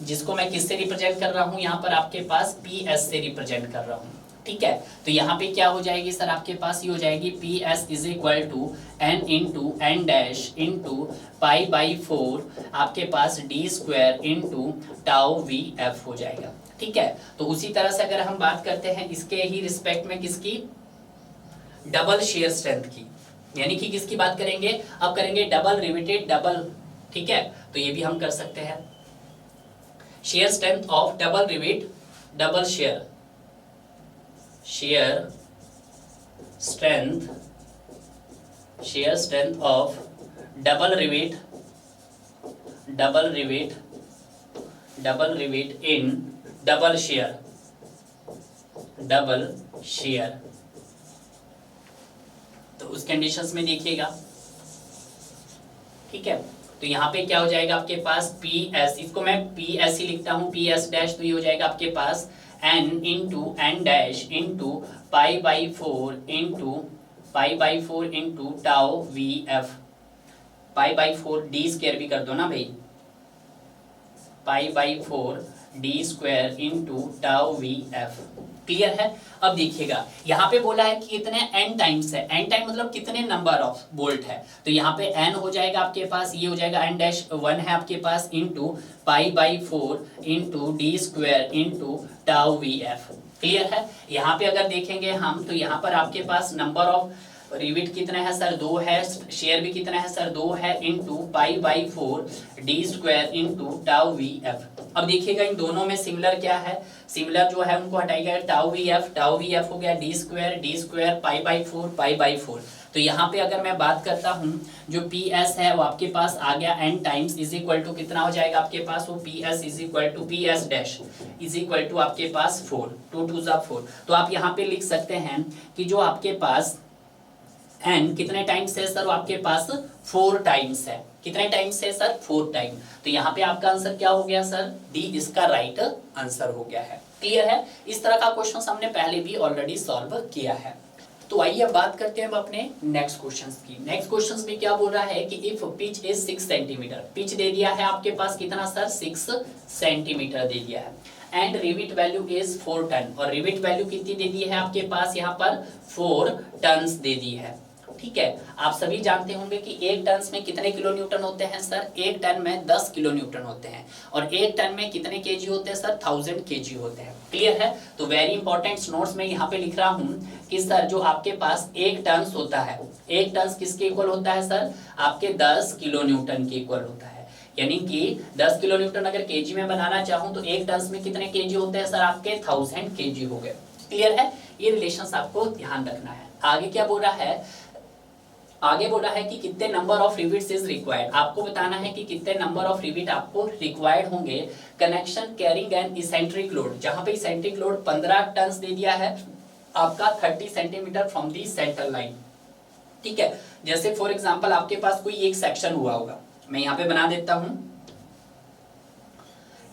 जिसको मैं किससे रिप्रेजेंट कर रहा हूं, यहां पर आपके पास PS से रिप्रेजेंट कर रहा हूं, ठीक है। तो यहाँ पे क्या हो जाएगी सर, आपके पास ये हो जाएगी PS is equal to n into N dash into pi by 4 आपके पास d square into tau VF हो जाएगा, ठीक है। तो उसी तरह से अगर हम बात करते हैं इसके ही रिस्पेक्ट में किसकी, डबल शेयर स्ट्रेंथ की, यानी कि किसकी बात करेंगे, अब करेंगे डबल रिवेटेड डबल, ठीक है। तो ये भी हम कर सकते हैं, shear strength of double rivet double share, shear strength of double rivet in double shear, तो उस कंडीशंस में देखिएगा, ठीक है। तो यहाँ पे क्या हो जाएगा आपके पास PS, इसको मैं PS ही लिखता हूँ, PS डैश, तो ये हो जाएगा आपके पास n into N dash into pi by 4 into tau VF, pi by 4 d square भी कर दो ना भाई, pi by 4 d square into tau VF, clear है। अब देखिएगा यहाँ पे बोला है कि कितने n टाइम्स है, n टाइम मतलब कितने नंबर ऑफ बोल्ट है, तो यहाँ पे n हो जाएगा आपके पास, ये हो जाएगा n डैश 1 है आपके पास into pi by 4 into D square into tau VF, clear है। यहाँ पे अगर देखेंगे हम तो यहाँ पर आपके पास नंबर ऑफ रिविट कितने हैं सर, 2 है, शेयर भी कितना है सर, 2 है into pi by 4 D square into tau VF। अब देखिएगा इन दोनों में सिमिलर क्या है, सिमिलर जो है उनको हटाइएगा, टाउ VF हो गया डी स्क्वायर पाई बाई 4, तो यहाँ पे अगर मैं बात करता हूँ जो PS है वो आपके पास आ गया n times is equal to कितना हो जाएगा आपके पास, वो PS is equal to PS dash is equal to आपके पास 4, 2 2 4। तो आप यहाँ पे लिख सकते हैं कि जो आपके पास n कितने टाइम्स है सर, वो आपके पास 4 टाइम्स है, कितने टाइम्स है सर, 4 टाइम। तो यहाँ पे आपका आंसर क्या हो गया सर, डी इसका राइट आंसर हो गया है, क्लियर है। इस तरह का क्वेश्चन हमने पहले भी ऑलरेडी सॉल्व किया है। तो आइए अब बात करते हैं हम अपने नेक्स्ट क्वेश्चंस की। नेक्स्ट क्वेश्चंस में क्या बोल रहा है कि if pitch is 6 centimetre, pitch दे दिया है आपके पास कितना सर, 6 सेंटीमीटर दे दिया है, and rivet value is 4 ton, और रिविट वैल्यू कितनी दे दी है आपके पास, यहाँ पर 4 टन्स दे दी है, ठीक है। आप सभी जानते होंगे कि 1 टन में कितने किलो न्यूटन होते हैं सर, 1 टन में 10 किलो न्यूटन होते हैं, और 1 टन में कितने केजी होते हैं सर, 1000 केजी होते हैं, क्लियर है। तो वेरी इंपॉर्टेंट नोट्स में यहाँ पे लिख रहा हूँ कि सर जो आपके पास 1 टन होता है, 1 टन किसके इक्वल होता है सर, आपके 10 किलो न्यूटन के इक्वल होता है, यानी कि 10 किलो न्यूटन अगर केजी में बनाना चाहूँ तो 1 टन में कितने केजी होते हैं सर, आपके 1000 केजी हो गए, क्लियर है। ये रिलेशंस आपको ध्यान रखना है। आगे क्या बोल रहा है, आगे बोला है कि कितने number of rivets is required, आपको बताना है कि कितने नंबर ऑफ रिविट आपको रिक्वायर्ड होंगे connection carrying an eccentric load, जहां पे इसेंट्रिक लोड 15 टन दे दिया है आपका 30 centimetre from the centre line, ठीक है। जैसे फॉर एग्जांपल आपके पास कोई एक सेक्शन हुआ होगा, मैं यहाँ पे बना देता हूं,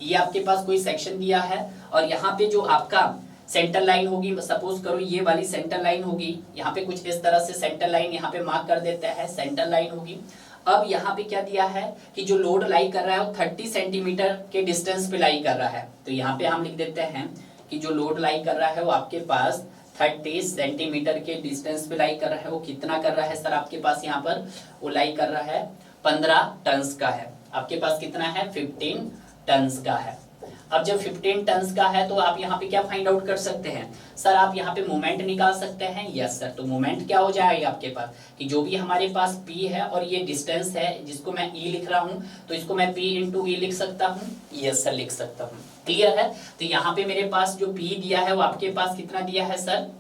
ये आपके पास कोई सेक्शन दिया है और यहाँ पे जो आपका सेंटर लाइन होगी, सपोज करो ये वाली सेंटर लाइन होगी, यहाँ पे कुछ इस तरह से सेंटर लाइन यहाँ पे मार्क कर देता है, सेंटर लाइन होगी। अब यहाँ पे क्या दिया है कि जो लोड लाई कर रहा है वो 30 सेंटीमीटर के डिस्टेंस पे लाई कर रहा है, तो यहाँ पे हम लिख देते हैं कि जो लोड लाई कर रहा है वो आपके पास 30 सेंटीमीटर के डिस्टेंस पे लाई कर रहा है। वो कितना कर रहा है सर, आपके पास यहाँ पर वो लाई कर रहा है 15 टन का है, आपके पास कितना है 15 टन का है। अब जब 15 टन का है तो आप यहाँ पे क्या फाइंड आउट कर सकते हैं सर, आप यहाँ पे मोमेंट निकाल सकते हैं, यस सर। तो मोमेंट क्या हो जाएगा आपके पास कि जो भी हमारे पास P है और ये डिस्टेंस है जिसको मैं E लिख रहा हूँ, तो इसको मैं P इंटू E लिख सकता हूँ, यस सर लिख सकता हूँ, क्लियर है। तो यहाँ पे मेरे पास जो P दिया है वो आपके पास कितना दिया है सर,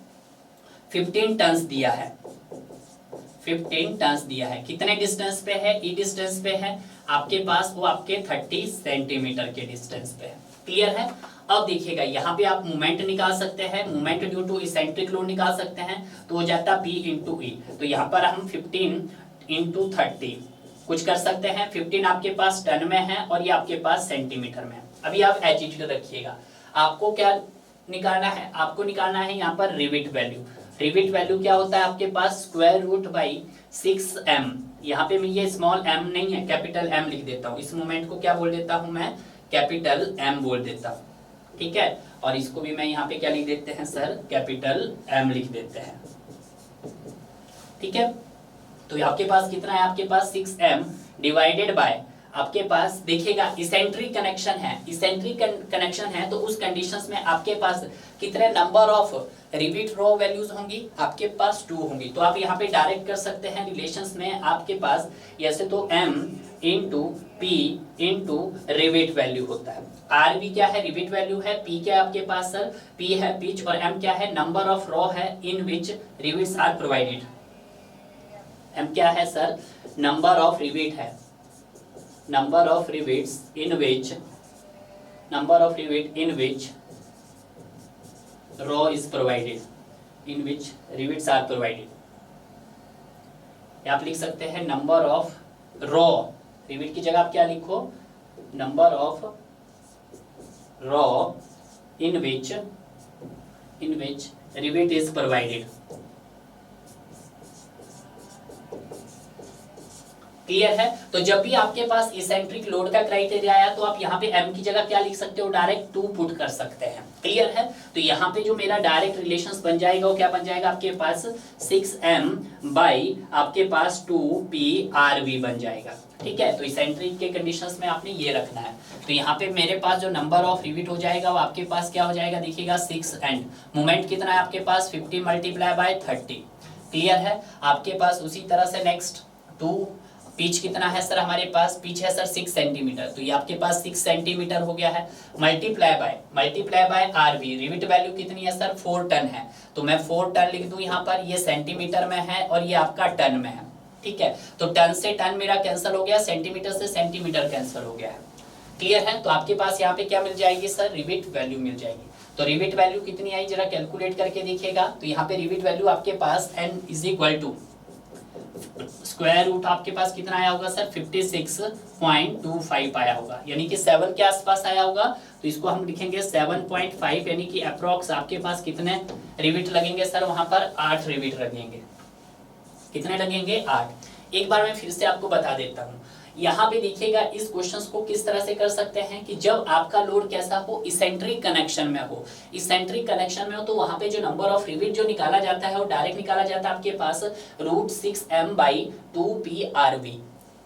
15 टन दिया है, 15 टन्स दिया है। कितने डिस्टेंस पे है? ई डिस्टेंस पे है आपके पास, वो आपके 30 सेंटीमीटर के डिस्टेंस पे है। क्लियर है? अब देखिएगा यहाँ पे आप मोमेंट निकाल सकते हैं, moment due to eccentric load निकाल सकते हैं, तो हो जाता है P इंटू ई। तो यहाँ पर हम 15 इंटू 30 कुछ कर सकते हैं। 15 आपके पास टन में है और ये आपके पास सेंटीमीटर में है। अभी आप एटीट्यूड रखिएगा, आपको क्या निकालना है? आपको निकालना है यहाँ पर रिविट वैल्यू। रिविट वैल्यू क्या होता है आपके पास? Square root by 6m। यहाँ पे मैं ये स्मॉल m नहीं है, कैपिटल M लिख देता हूँ। इस मोमेंट को क्या बोल देता हूँ मैं? कैपिटल M बोल देता हूँ, ठीक है। और इसको भी मैं यहाँ पे क्या लिख देते हैं सर? कैपिटल M लिख देते हैं, ठीक है। तो आपके पास कितना है? आपके पास 6m डिवाइडेड बाय, आपके पास देखिएगा इसेंट्रिक कनेक्शन है, इसेंट्रिक कनेक्शन है तो उस कंडीशंस में आपके पास कितने number of rivet row values होंगी? आपके पास 2 होंगी। तो आप यहाँ पे डायरेक्ट कर सकते हैं रिलेशंस में आपके पास, ऐसे तो m into P into rivet value होता है। आर भी क्या है? रिविट वैल्यू है। पी क्या है आपके पास सर? पी है पिच, और एम क्या है? नंबर ऑफ रो है इन विच रिविट्स आर प्रोवाइडेड। एम क्या है सर? नंबर ऑफ रिविट है, number of rivets in which row is provided, in which rivets are provided। आप लिख सकते हैं number of row, रिविट की जगह आप क्या लिखो? number of row in which rivet is provided। Clear है? तो जब भी आपके पास इसेंट्रिक लोड का क्राइटेरिया आया तो आप यहाँ पे m की जगह क्या लिख सकते हो? डायरेक्ट 2 पुट कर सकते हैं। क्लियर है? तो यहाँ पे जो मेरा डायरेक्ट रिलेशंस बन जाएगा वो क्या बन जाएगा? आपके पास 6m बाई आपके पास 2p/rv बन जाएगा, ठीक है। तो इसेंट्रिक के कंडीशंस में आपने ये रखना है। तो यहाँ पे मेरे पास जो नंबर ऑफ रिविट हो जाएगा वो आपके पास क्या हो जाएगा? देखिएगा 6 एंड मोमेंट कितना है आपके पास? 50 मल्टीप्लाई बाय 30। क्लियर है? आपके पास उसी तरह से नेक्स्ट 2 पिच कितना है सर? हमारे पास पिच है सर 6 सेंटीमीटर, तो ये आपके पास 6 सेंटीमीटर हो गया है। Multiply by RV, rivet value कितनी है सर? 4 टन है, तो मैं 4 टन लिख दूं यहाँ पर। ये सेंटीमीटर में है और ये आपका टन में है, ठीक है। तो टन से टन मेरा कैंसिल हो गया, सेंटीमीटर से सेंटीमीटर कैंसिल हो गया है। क्लियर है? तो आपके पास यहाँ पे क्या मिल जाएगी सर? रिविट वैल्यू मिल जाएगी। तो रिविट वैल्यू कितनी आई जरा कैलकुलेट करके देखिएगा। तो यहाँ पे रिविट वैल्यू आपके पास n is equal to square root आपके पास कितना आया होगा सर? 56.25 आया होगा, यानी कि 7 के आसपास आया होगा। तो इसको हम लिखेंगे 7.5, यानी कि अप्रोक्स आपके पास कितने रिविट लगेंगे सर? वहां पर 8 रिविट लगेंगे। कितने लगेंगे? 8। एक बार मैं फिर से आपको बता देता हूँ। यहाँ पे देखिएगा इस क्वेश्चंस को किस तरह से कर सकते हैं कि जब आपका लोड कैसा हो? इसेंट्रिक कनेक्शन में हो। इसेंट्रिक कनेक्शन में हो तो वहां पे जो नंबर ऑफ रिविट जो निकाला जाता है वो डायरेक्ट निकाला जाता है आपके पास √6m बाई 2p/rv।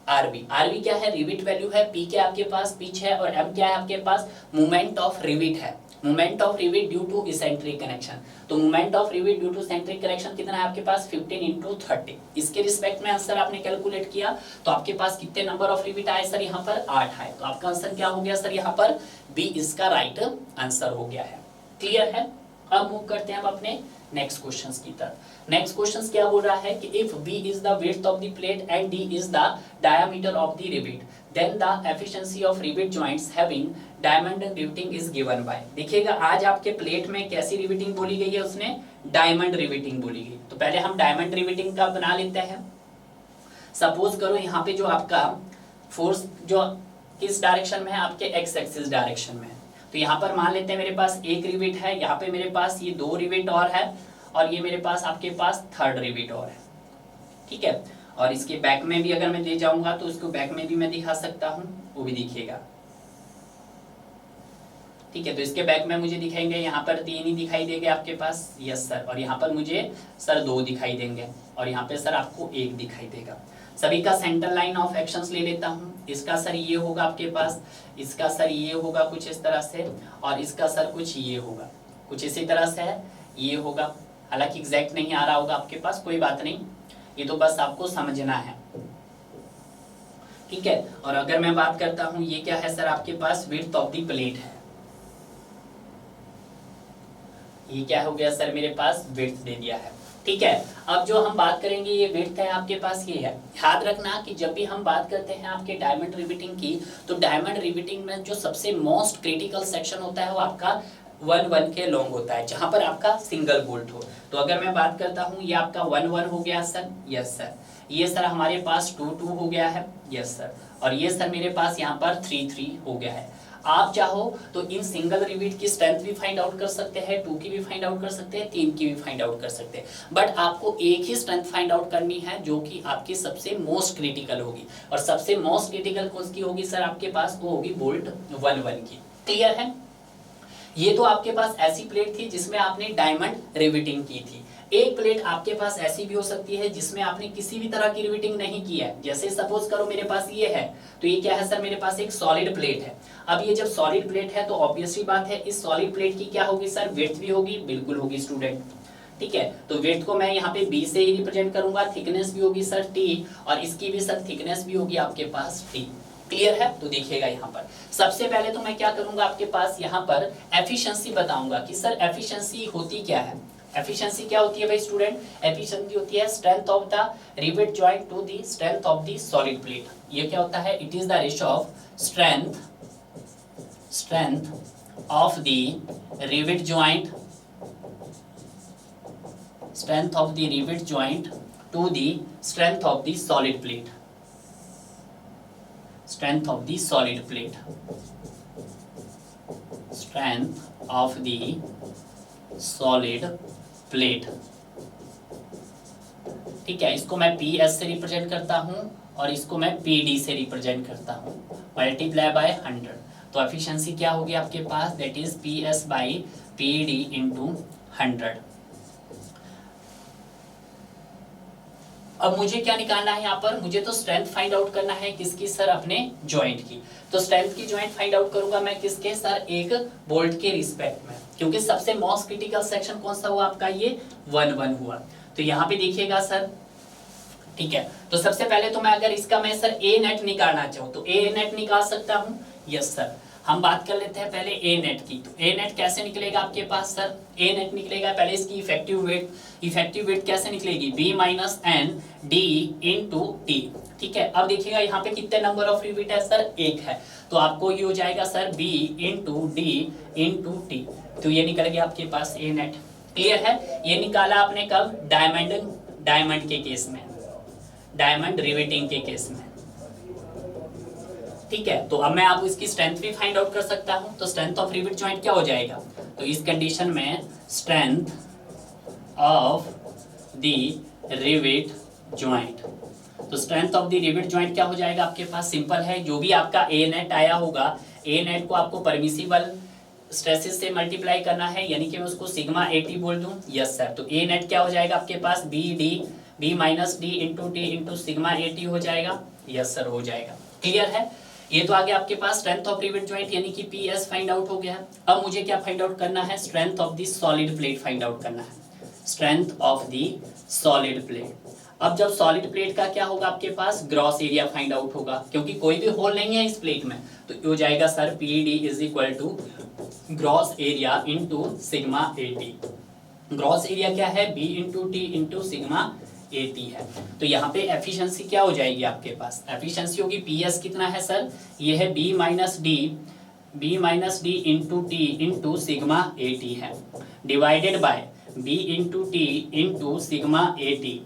आरवी क्या है? रिविट वैल्यू है। पी क्या आपके पास? पिच है। और एम क्या है आपके पास? मोमेंट ऑफ रिविट है, moment of rivet due to eccentric connection. तो moment of rivet due to centric connection कितना है आपके पास? 15 इंटू 30। इसके रिस्पेक्ट में आंसर आपने कैलकुलेट किया तो आपके पास कितने नंबर ऑफ रिविट आए सर? यहाँ पर 8 आए। तो आपका आंसर क्या हो गया सर? यहाँ पर बी इसका राइट आंसर हो गया है। क्लियर है? अब मूव करते हैं हम अपने नेक्स्ट क्वेश्चंस की तरफ। नेक्स्ट क्वेश्चंस क्या बोल रहा है कि if b is the width of the plate and d is the diameter of the rivet, then the efficiency of rivet joints having diamond riveting is given by। देखिएगा आज आपके प्लेट में कैसी रिवेटिंग बोली गई है? उसने डायमंड रिवेटिंग बोली गई। तो पहले हम डायमंड रिवेटिंग का बना लेते हैं। सपोज करो यहाँ पे जो आपका फोर्स जो किस डायरेक्शन में है? आपके एक्स एक्सिस डायरेक्शन में है। तो यहाँ पर मान लेते हैं मेरे पास एक रिवेट है, यहाँ पे मेरे पास ये 2 रिवेट और है, और ये मेरे पास आपके पास 3rd रिवेट और है, ठीक है। और इसके बैक में भी अगर मैं ले जाऊंगा तो इसको बैक में भी मैं दिखा सकता हूँ, वो भी दिखेगा, ठीक है। तो इसके बैक में मुझे दिखाएंगे यहाँ पर 3 ही दिखाई देंगे आपके पास, यस सर। और यहाँ पर मुझे सर 2 दिखाई देंगे, और यहाँ पे सर आपको 1 दिखाई देगा। सभी का सेंटर लाइन ऑफ एक्शंस ले लेता हूँ। इसका सर ये होगा आपके पास, इसका सर ये होगा कुछ इस तरह से, और इसका सर कुछ ये होगा, कुछ इसी तरह से है, ये होगा। हालांकि एग्जैक्ट नहीं आ रहा होगा आपके पास, कोई बात नहीं, ये तो बस आपको समझना है, ठीक है। और अगर मैं बात करता हूँ, ये क्या है सर? आपके पास विड्थ ऑफ द प्लेट है। ये क्या हो गया सर? मेरे पास विड्थ दे दिया है, ठीक है। अब जो हम बात करेंगे ये विड्थ है आपके पास ये है। याद रखना कि जब भी हम बात करते हैं आपके डायमंड रिवेटिंग की, तो डायमंड रिवेटिंग में जो सबसे मोस्ट क्रिटिकल सेक्शन होता है वो आपका 1-1 के लॉन्ग होता है, जहां पर आपका सिंगल बोल्ट हो। तो अगर मैं बात करता हूं, ये आपका 1-1 हो गया सर, यस सर। ये सर हमारे पास 2-2 हो गया है, यस सर। और ये सर मेरे पास यहाँ पर 3-3 हो गया है। आप चाहो तो इन सिंगल रिवेट की स्ट्रेंथ भी फाइंड आउट कर सकते हैं, 2 की भी फाइंड आउट कर सकते हैं, 3 की भी फाइंड आउट कर सकते हैं, बट आपको एक ही स्ट्रेंथ फाइंड आउट करनी है जो कि आपकी सबसे मोस्ट क्रिटिकल होगी। और सबसे मोस्ट क्रिटिकल कौन सी होगी सर आपके पास, वो होगी बोल्ट 1-1 की। क्लियर है। ये तो आपके पास ऐसी प्लेट थी जिसमें आपने डायमंड रिवेटिंग की थी। एक प्लेट आपके पास ऐसी भी हो सकती है जिसमें आपने किसी भी तरह की रिवेटिंग नहीं की है। जैसे सपोज करो मेरे पास ये है, तो ये क्या है सर, मेरे पास एक सॉलिड प्लेट है। अब ये जब सॉलिड प्लेट है तो ऑब्वियसली बात है इस सॉलिड प्लेट की क्या होगी सर, विड्थ भी होगी, बिल्कुल होगी स्टूडेंट। ठीक है, तो विड्थ को मैं यहाँ पे b से ही रिप्रेजेंट करूंगा, थिकनेस भी होगी सर t, और इसकी भी सर थिकनेस भी होगी आपके पास t। क्लियर है। तो देखिएगा यहाँ पर सबसे पहले तो मैं क्या करूंगा, आपके पास यहाँ पर एफिशिएंसी बताऊंगा कि सर एफिशिएंसी होती क्या है। एफिशिएंसी क्या होती है भाई स्टूडेंट, एफिशिएंसी होती है strength of the rivet joint to the strength of the solid plate. ये क्या होता है, it is the ratio of strength of the rivet joint, strength of the rivet joint to the strength of the solid plate, strength of the solid plate, strength of the solid plate। ठीक है, इसको मैं PS से represent करता हूं और इसको मैं PD से रिप्रेजेंट करता हूं, मल्टीप्लाई बाय 100। तो एफिशिएंसी क्या होगी आपके पास, that is PS by PD into 100। अब मुझे क्या निकालना है यहाँ पर, मुझे तो स्ट्रेंथ फाइंड आउट करना है किसकी सर, अपने जॉइंट की। तो स्ट्रेंथ की जॉइंट फाइंड आउट करूंगा मैं किसके सर, एक बोल्ट के रिस्पेक्ट में, क्योंकि सबसे मोस्ट क्रिटिकल सेक्शन कौन सा हुआ आपका, ये 1-1 हुआ। तो यहाँ पे देखिएगा सर, ठीक है। तो सबसे पहले तो मैं अगर इसका मैं सर ए नेट निकालना चाहूँ तो ए नेट निकाल सकता हूँ, यस सर। हम बात कर लेते हैं पहले ए नेट की। तो ए नेट कैसे निकलेगा आपके पास सर, ए नेट निकलेगा पहले इसकी इफेक्टिव वेट कैसे निकलेगी, b minus N D into T. ठीक है, अब देखिएगा यहाँ पे कितने नंबर ऑफ रिवेट है सर, एक है, तो आपको ये हो जाएगा sir b into D into T. तो ये निकल गया आपके पास ए नेट। क्लियर है। ये निकाला आपने कब, डायमंड के केस में, डायमंड रिवेटिंग के केस में। ठीक है, तो अब मैं आपको इसकी स्ट्रेंथ भी फाइंड आउट कर सकता हूं। तो स्ट्रेंथ ऑफ रिवेट जॉइंट क्या हो जाएगा, तो इस कंडीशन में strength of the rivet joint, तो strength of the rivet joint क्या हो जाएगा आपके पास, सिंपल है, जो भी आपका ए नेट आया होगा, ए नेट को आपको परमिसिबल स्ट्रेसेस से मल्टीप्लाई करना है, यानी कि मैं उसको सिग्मा AT बोल दूं, यस सर। तो ए नेट क्या हो जाएगा आपके पास, B minus D into T into sigma AT हो जाएगा, यस सर, हो जाएगा। क्लियर है। ये तो आगे आपके पास स्ट्रेंथ ऑफ रिवेट जॉइंट यानी कि PS फाइंड आउट हो गया है। अब मुझे क्या फाइंड आउट करना है, strength of the solid plate find out करना है, strength of the solid plate. अब जब सॉलिड प्लेट का क्या होगा आपके पास, ग्रॉस एरिया फाइंड आउट होगा, क्योंकि कोई भी होल नहीं है इस प्लेट में, तो हो जाएगा sir PD is equal to gross area into sigma AT। Gross area क्या है, B into T into sigma AT है। तो यहाँ पे एफिशिएंसी क्या हो जाएगी आपके पास, एफिशिएंसी होगी PS कितना है सर, ये है B minus D into T into sigma AT है, divided by B into T into sigma AT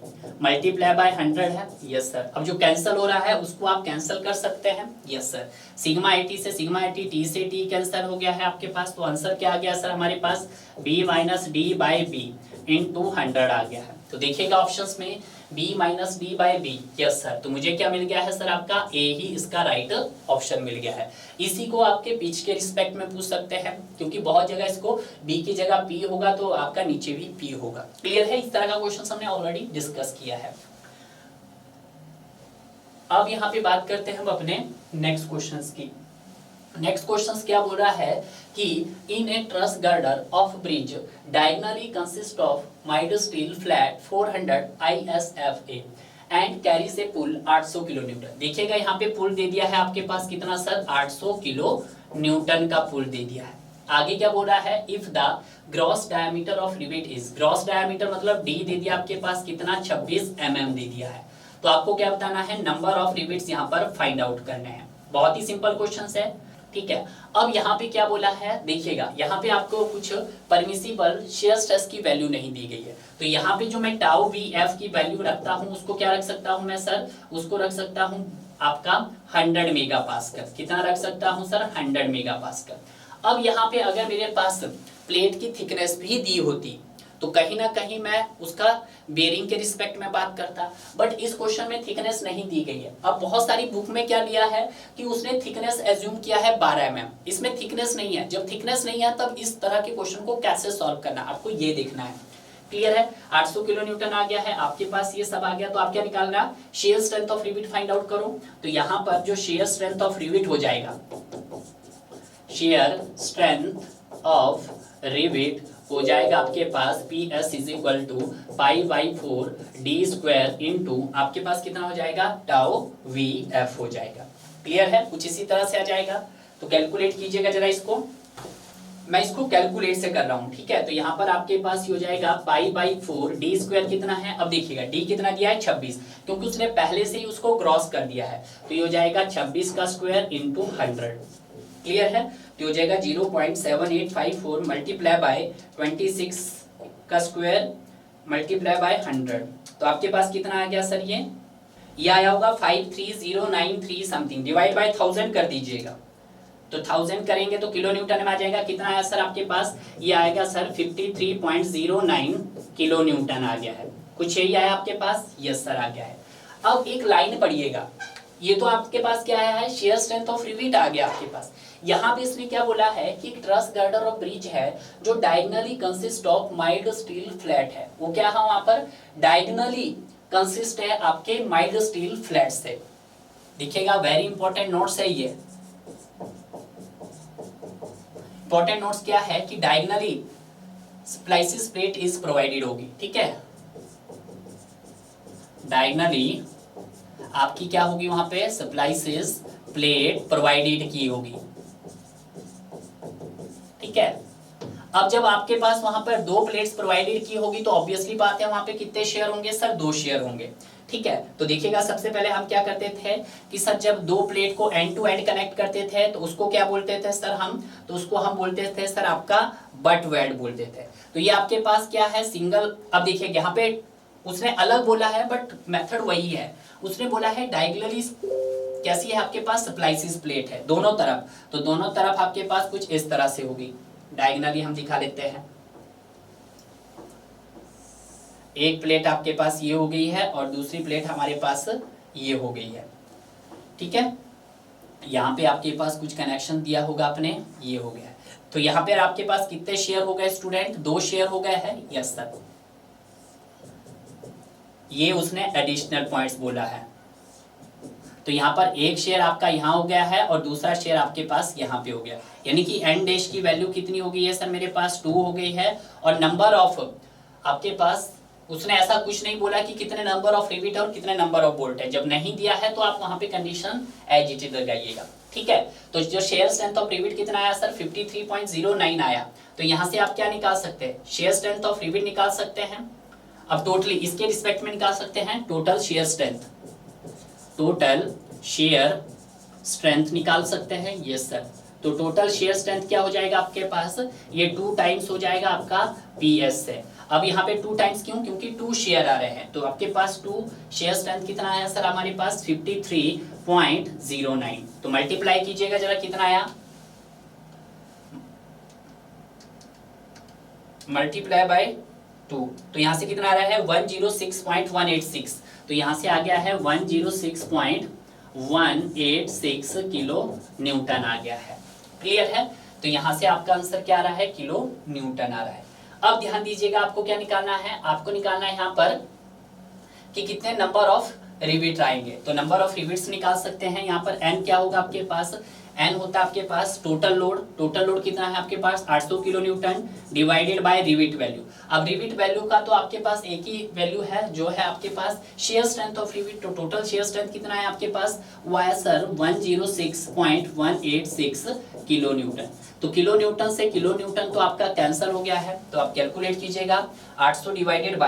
multiply by 100 है, यस सर। अब जो कैंसिल हो रहा है उसको आप कैंसिल कर सकते हैं, यस सर। सिग्मा AT से सिग्मा AT, टी से टी कैंसिल हो गया है आपके पास, तो आंसर क्या आ गया सर हमारे पास, B minus D by B into 100 आ गया है। तो देखिएगा ऑप्शंस में b minus D by B, yes sir. तो मुझे क्या मिल गया है सर, आपका ए ही इसका राइट ऑप्शन मिल गया है। इसी को आपके पिच के रिस्पेक्ट में पूछ सकते हैं, क्योंकि बहुत जगह इसको b की जगह p होगा तो आपका नीचे भी p होगा। क्लियर है। इस तरह का क्वेश्चन हमने ऑलरेडी डिस्कस किया है। अब यहाँ पे बात करते हैं हम अपने नेक्स्ट क्वेश्चंस की। नेक्स्ट क्वेश्चन क्या बोल रहा है कि in a truss girder of bridge diagonally consist of mild steel flat 400 ISFA and carries a pull 800 kilo newton. देखिएगा यहाँ पे पुल दे दिया है आपके पास कितना सर, 800 किलो न्यूटन का पुल दे दिया है। आगे क्या बोल रहा है, if the gross diameter of rivet is, gross diameter मतलब डी दे दिया आपके पास कितना 26 mm दे दिया है, तो आपको क्या बताना है, नंबर ऑफ रिवेट्स यहाँ पर फाइंड आउट करने हैं। बहुत ही सिंपल क्वेश्चन है, ठीक है। अब यहाँ पे क्या बोला है, देखिएगा यहाँ पे आपको कुछ परमिसिबल शियर स्ट्रेस की वैल्यू नहीं दी गई है, तो यहाँ पे जो मैं टाउ वी एफ की वैल्यू रखता हूँ उसको क्या रख सकता हूँ मैं सर, उसको रख सकता हूँ आपका 100 मेगा पास्कल। कितना रख सकता हूँ सर, 100 मेगा पास्कल। अब यहाँ पे अगर मेरे पास प्लेट की थिकनेस भी दी होती तो कहीं ना कहीं मैं उसका बेरिंग के रिस्पेक्ट में बात करता, बट इस क्वेश्चन में थिकनेस नहीं दी गई है। अब बहुत सारी बुक में क्या लिया है कि उसने थिकनेस एज्यूम किया है 12 mm, इसमें थिकनेस नहीं है। जब थिकनेस नहीं है तब इस तरह के क्वेश्चन को कैसे सॉल्व करना आपको ये देखना है। क्लियर है, 800 किलो न्यूटन आ गया है आपके पास, ये सब आ गया, तो आप क्या निकालना, shear strength of rivet find out करो। तो यहाँ पर जो शेयर स्ट्रेंथ ऑफ रिवेट हो जाएगा, शेयर स्ट्रेंथ ऑफ रिवेट हो जाएगा आपके पास PS is equal to π/4 d square into आपके पास कितना हो जाएगा, टाउ VF हो जाएगा। क्लियर है, कुछ इसी तरह से आ जाएगा। तो कैलकुलेट कीजिएगा जरा इसको, मैं इसको कैलकुलेट से कर रहा हूँ, ठीक है। तो यहाँ पर आपके पास हो जाएगा π/4 d स्क्वायर कितना है, अब देखिएगा d कितना दिया है 26, क्योंकि उसने पहले से ही उसको क्रॉस कर दिया है, तो ये हो जाएगा 26 का स्क्वायर इंटू 100। क्लियर है, तो हो जाएगा 0.7854 मल्टीप्लाई बाय 26 का स्क्वायर मल्टीप्लाई बाय 100, तो आपके पास कितना आ गया सर, ये आया होगा 53093 समथिंग, डिवाइड बाय 1000 कर दीजिएगा, तो 1000 करेंगे तो किलो न्यूटन में आ जाएगा। कितना आया सर आपके पास, ये आएगा सर 53.09 किलो न्यूटन आ गया है। कुछ यही आया आपके पास, यस सर आ गया है। अब एक लाइन पढ़िएगा, ये तो आपके पास क्या आया है, शेयर स्ट्रेंथ ऑफ रिवेट आ गया आपके पास। यहाँ पे इसने क्या बोला है कि ट्रस गर्डर और ब्रिज है जो diagonally consist of mild steel flat है, वो क्या है वहां पर, डायगोनली कंसिस्ट है आपके माइल्ड स्टील फ्लैट से। दिखेगा, वेरी इंपॉर्टेंट नोट्स है ये। इंपॉर्टेंट नोट्स क्या है कि डायगोनली स्प्लाइसिस प्लेट इज प्रोवाइडेड होगी, ठीक है। डायगोनली आपकी क्या होगी वहां पे, स्प्लाइसिस प्लेट प्रोवाइडेड की होगी, ठीक है। अब जब आपके पास वहां पर 2 प्लेट्स प्रोवाइडेड की होगी तो ऑब्वियसली बात है वहां पे कितने शेयर होंगे सर, 2 शेयर होंगे, ठीक है। तो देखिएगा सबसे पहले हम क्या करते थे कि सर जब 2 प्लेट को एंड टू एंड कनेक्ट करते थे तो उसको क्या बोलते थे सर हम, तो उसको हम बोलते थे सर आपका बट वेल्ड बोलते थे। तो ये आपके पास क्या है, सिंगल। अब देखिए यहाँ पे उसने अलग बोला है बट मेथड वही है, उसने बोला है डायगोनली कैसी है आपके पास, स्प्लाइसिस प्लेट है दोनों तरफ, तो दोनों तरफ आपके पास कुछ इस तरह से होगी। डायगोनली हम दिखा लेते हैं, एक प्लेट आपके पास ये हो गई है और दूसरी प्लेट हमारे पास ये हो गई है, ठीक है। यहाँ पे आपके पास कुछ कनेक्शन दिया होगा आपने, ये हो गया है। तो यहाँ पे आपके पास कितने शेयर हो गए स्टूडेंट, 2 शेयर हो गए हैं, यस सर। ये उसने एडिशनल पॉइंट्स बोला है, तो यहाँ पर एक शेयर आपका यहाँ हो गया है और दूसरा शेयर आपके पास यहाँ पे हो गया, यानी कि एन डैश की वैल्यू कितनी हो गई है सर मेरे पास, 2 हो गई है। और नंबर ऑफ आपके पास, उसने ऐसा कुछ नहीं बोला कि कितने नंबर ऑफ रिवेट और कितने नंबर ऑफ बोल्ट है, जब नहीं दिया है तो आप वहां पे कंडीशन एज इट इज लगाइएगा, ठीक है। तो जो शेयर स्ट्रेंथ ऑफ रिवेट कितना आया सर, 53.09 आया। तो यहाँ से आप क्या निकाल सकते हैं, शेयर स्ट्रेंथ ऑफ रिवेट निकाल सकते हैं। अब टोटली इसके रिस्पेक्ट में निकाल सकते हैं total shear strength, total shear strength निकाल सकते हैं, यस सर। तो टोटल शेयर स्ट्रेंथ क्या हो जाएगा आपके पास, ये 2 टाइम्स हो जाएगा आपका PS से। अब यहाँ पे 2 टाइम्स क्यों, क्योंकि 2 शेयर आ रहे हैं, तो आपके पास 2 शेयर स्ट्रेंथ कितना आया सर हमारे पास, 53.09। तो मल्टीप्लाई कीजिएगा जरा, कितना आया, मल्टीप्लाई बाय 2, तो यहाँ से कितना आ रहा है 106.186, तो यहाँ से आ गया है 106.186 किलो न्यूटन आ गया है। क्लियर है, तो यहाँ से आपका आंसर क्या आ रहा है, किलो न्यूटन आ रहा है। अब ध्यान दीजिएगा, आपको क्या निकालना है, आपको निकालना है यहाँ पर कि कितने नंबर ऑफ रिवेट आएंगे। तो नंबर ऑफ रिवेट्स निकाल सकते हैं, यहाँ पर n क्या होगा आपके पास, n होता है आपके पास टोटल लोड। टोटल लोड कितना है आपके पास 800 kilo Newton divided by rivet value. अब रिवेट वैल्यू का तो आपके पास एक ही वैल्यू है जो है आपके पास शेयर स्ट्रेंथ ऑफ रिवेट। तो टोटल शेयर स्ट्रेंथ कितना है आपके पास, वो है सर 106.186 किलो न्यूटन। तो किलो न्यूटन से किलो न्यूटन तो आपका कैंसिल हो गया है, तो आप कैलकुलेट कीजिएगा 800 डिवाइडेड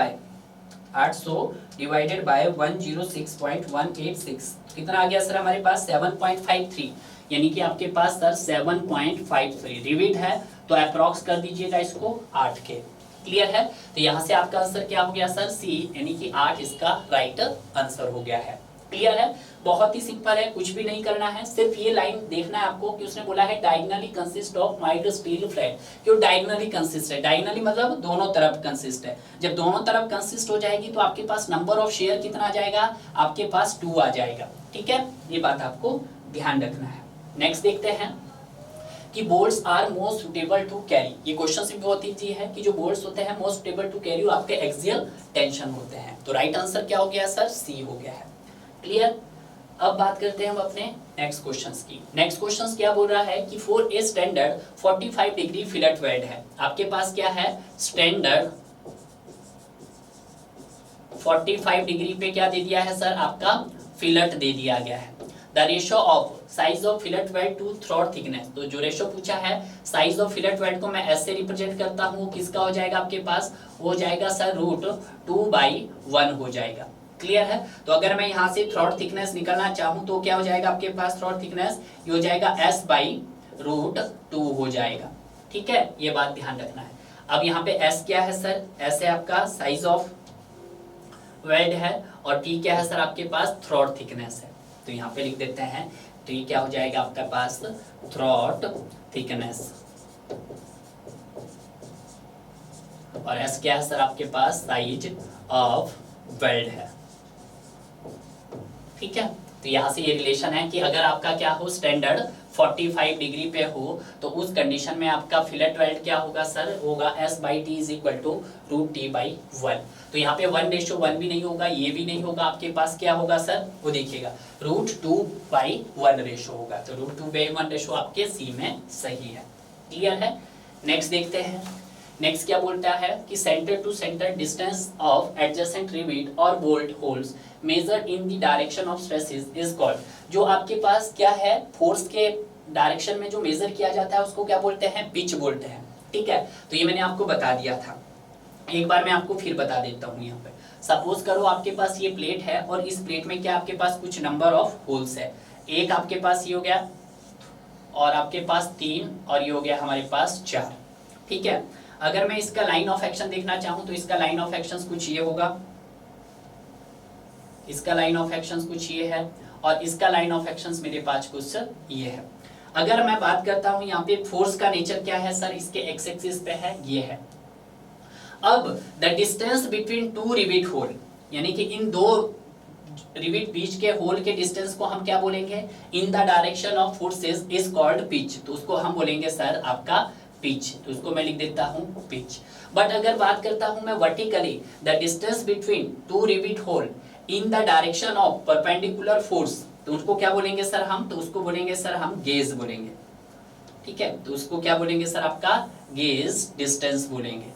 बाय 106.186 कितना आ गया सर हमारे पास 7.53, यानी कि आपके पास सर 7.53 रिविट है, तो अप्रॉक्स कर दीजिएगा इसको 8 के। क्लियर है? तो यहाँ से आपका आंसर क्या हो गया सर सी, यानी कि 8 इसका राइट आंसर हो गया है। क्लियर है? बहुत ही सिंपल है, कुछ भी नहीं करना है, सिर्फ ये लाइन देखना है आपको कि उसने बोला है diagonally consist of mild steel flat. क्यों डायगोनली कंसिस्ट है? डायगोनली मतलब दोनों तरफ कंसिस्ट है। जब दोनों तरफ कंसिस्ट हो जाएगी तो आपके पास नंबर ऑफ शेयर कितना आ जाएगा, आपके पास 2 आ जाएगा। ठीक है, ये बात आपको ध्यान रखना है। नेक्स्ट देखते हैं कि bolts are most suitable to carry. ये क्वेश्चन से बहुत इजी है कि जो बोल्ट्स होते हैं मोस्ट सुटेबल टू कैरी वो आपके एक्सियल टेंशन होते हैं। तो राइट आंसर क्या हो गया सर, सी हो गया है। क्लियर? अब बात करते हैं हम अपने नेक्स्ट क्वेश्चंस की। नेक्स्ट क्वेश्चंस क्या बोल रहा है कि for a standard 45 degree fillet weld है। आपके पास क्या है, स्टैंडर्ड 45 डिग्री पे क्या दे दिया है सर, आपका फिलेट दे दिया गया है। The ratio of size of fillet weld to throat thickness. तो जो रेशो पूछा है साइज ऑफ फिलेट वेल्ड को मैं ऐसे रिप्रेजेंट करता हूँ, किसका हो जाएगा आपके पास, हो जाएगा सर √2/1 हो जाएगा। क्लियर है? तो अगर मैं यहाँ से थ्रोट थिकनेस निकालना चाहूँ तो क्या हो जाएगा आपके पास, थ्रोट थिकनेस ये हो जाएगा S/√2 हो जाएगा। ठीक है, ये बात ध्यान रखना है। अब यहाँ पे S क्या है सर, S है आपका साइज ऑफ वेल्ड है, और T क्या है सर आपके पास, थ्रोट थिकनेस है। तो यहाँ पे लिख देते हैं, तो ये क्या हो जाएगा आपके पास, थ्रोट थिकनेस, और S क्या है सर आपके पास, साइज ऑफ वेल्ड है। ठीक है, तो यहाँ से ये रिलेशन है कि अगर आपका क्या हो, स्टैंडर्ड 45 डिग्री पे हो तो उस कंडीशन में आपका फिलेट वेल्ड क्या होगा सर, होगा S/T = √T/1। तो यहाँ पे 1:1 भी नहीं होगा, ये भी नहीं होगा, आपके पास क्या होगा सर, वो देखिएगा √2/1 रेशो होगा। तो √2/1 रेशो आपके सी में सही है। क्लियर है? नेक्स्ट देखते हैं। नेक्स्ट क्या बोलता है कि centre to centre distance of adjacent rivet और bolt holes measured in the direction of stresses is called. जो आपके पास क्या है, फोर्स के डायरेक्शन में जो मेजर किया जाता है उसको क्या बोलते हैं, पिच बोलते हैं। ठीक है, तो ये मैंने आपको बता दिया था, एक बार मैं आपको फिर बता देता हूँ। यहाँ पे सपोज करो आपके पास ये प्लेट है और इस प्लेट में क्या आपके पास कुछ नंबर ऑफ होल्स है। एक आपके पास ये हो गया, और आपके पास 3, और ये हो गया हमारे पास 4। ठीक है, अगर मैं इसका लाइन ऑफ एक्शन देखना चाहूँ तो इसका लाइन ऑफ एक्शन कुछ ये होगा, इसका लाइन ऑफ एक्शन कुछ ये है, और इसका लाइन ऑफ एक्शन मेरे पास कुछ ये है। अगर मैं बात करता हूँ यहाँ पे फोर्स का नेचर क्या है सर, इसके एक्स एक्सिस पे है, ये है। अब the distance between 2 rivet hole, यानी कि इन 2 रिवेट बीच के होल के डिस्टेंस को हम क्या बोलेंगे, इन the direction of forces is called pitch. तो उसको हम बोलेंगे सर आपका पिच। तो उसको मैं लिख देता हूँ पिच। बट अगर बात करता हूँ मैं vertically, the distance between 2 rivet hole in the direction of perpendicular force, तो उसको क्या बोलेंगे सर हम, तो उसको बोलेंगे सर हम गेज बोलेंगे। ठीक है, तो उसको क्या बोलेंगे सर, आपका गेज डिस्टेंस बोलेंगे।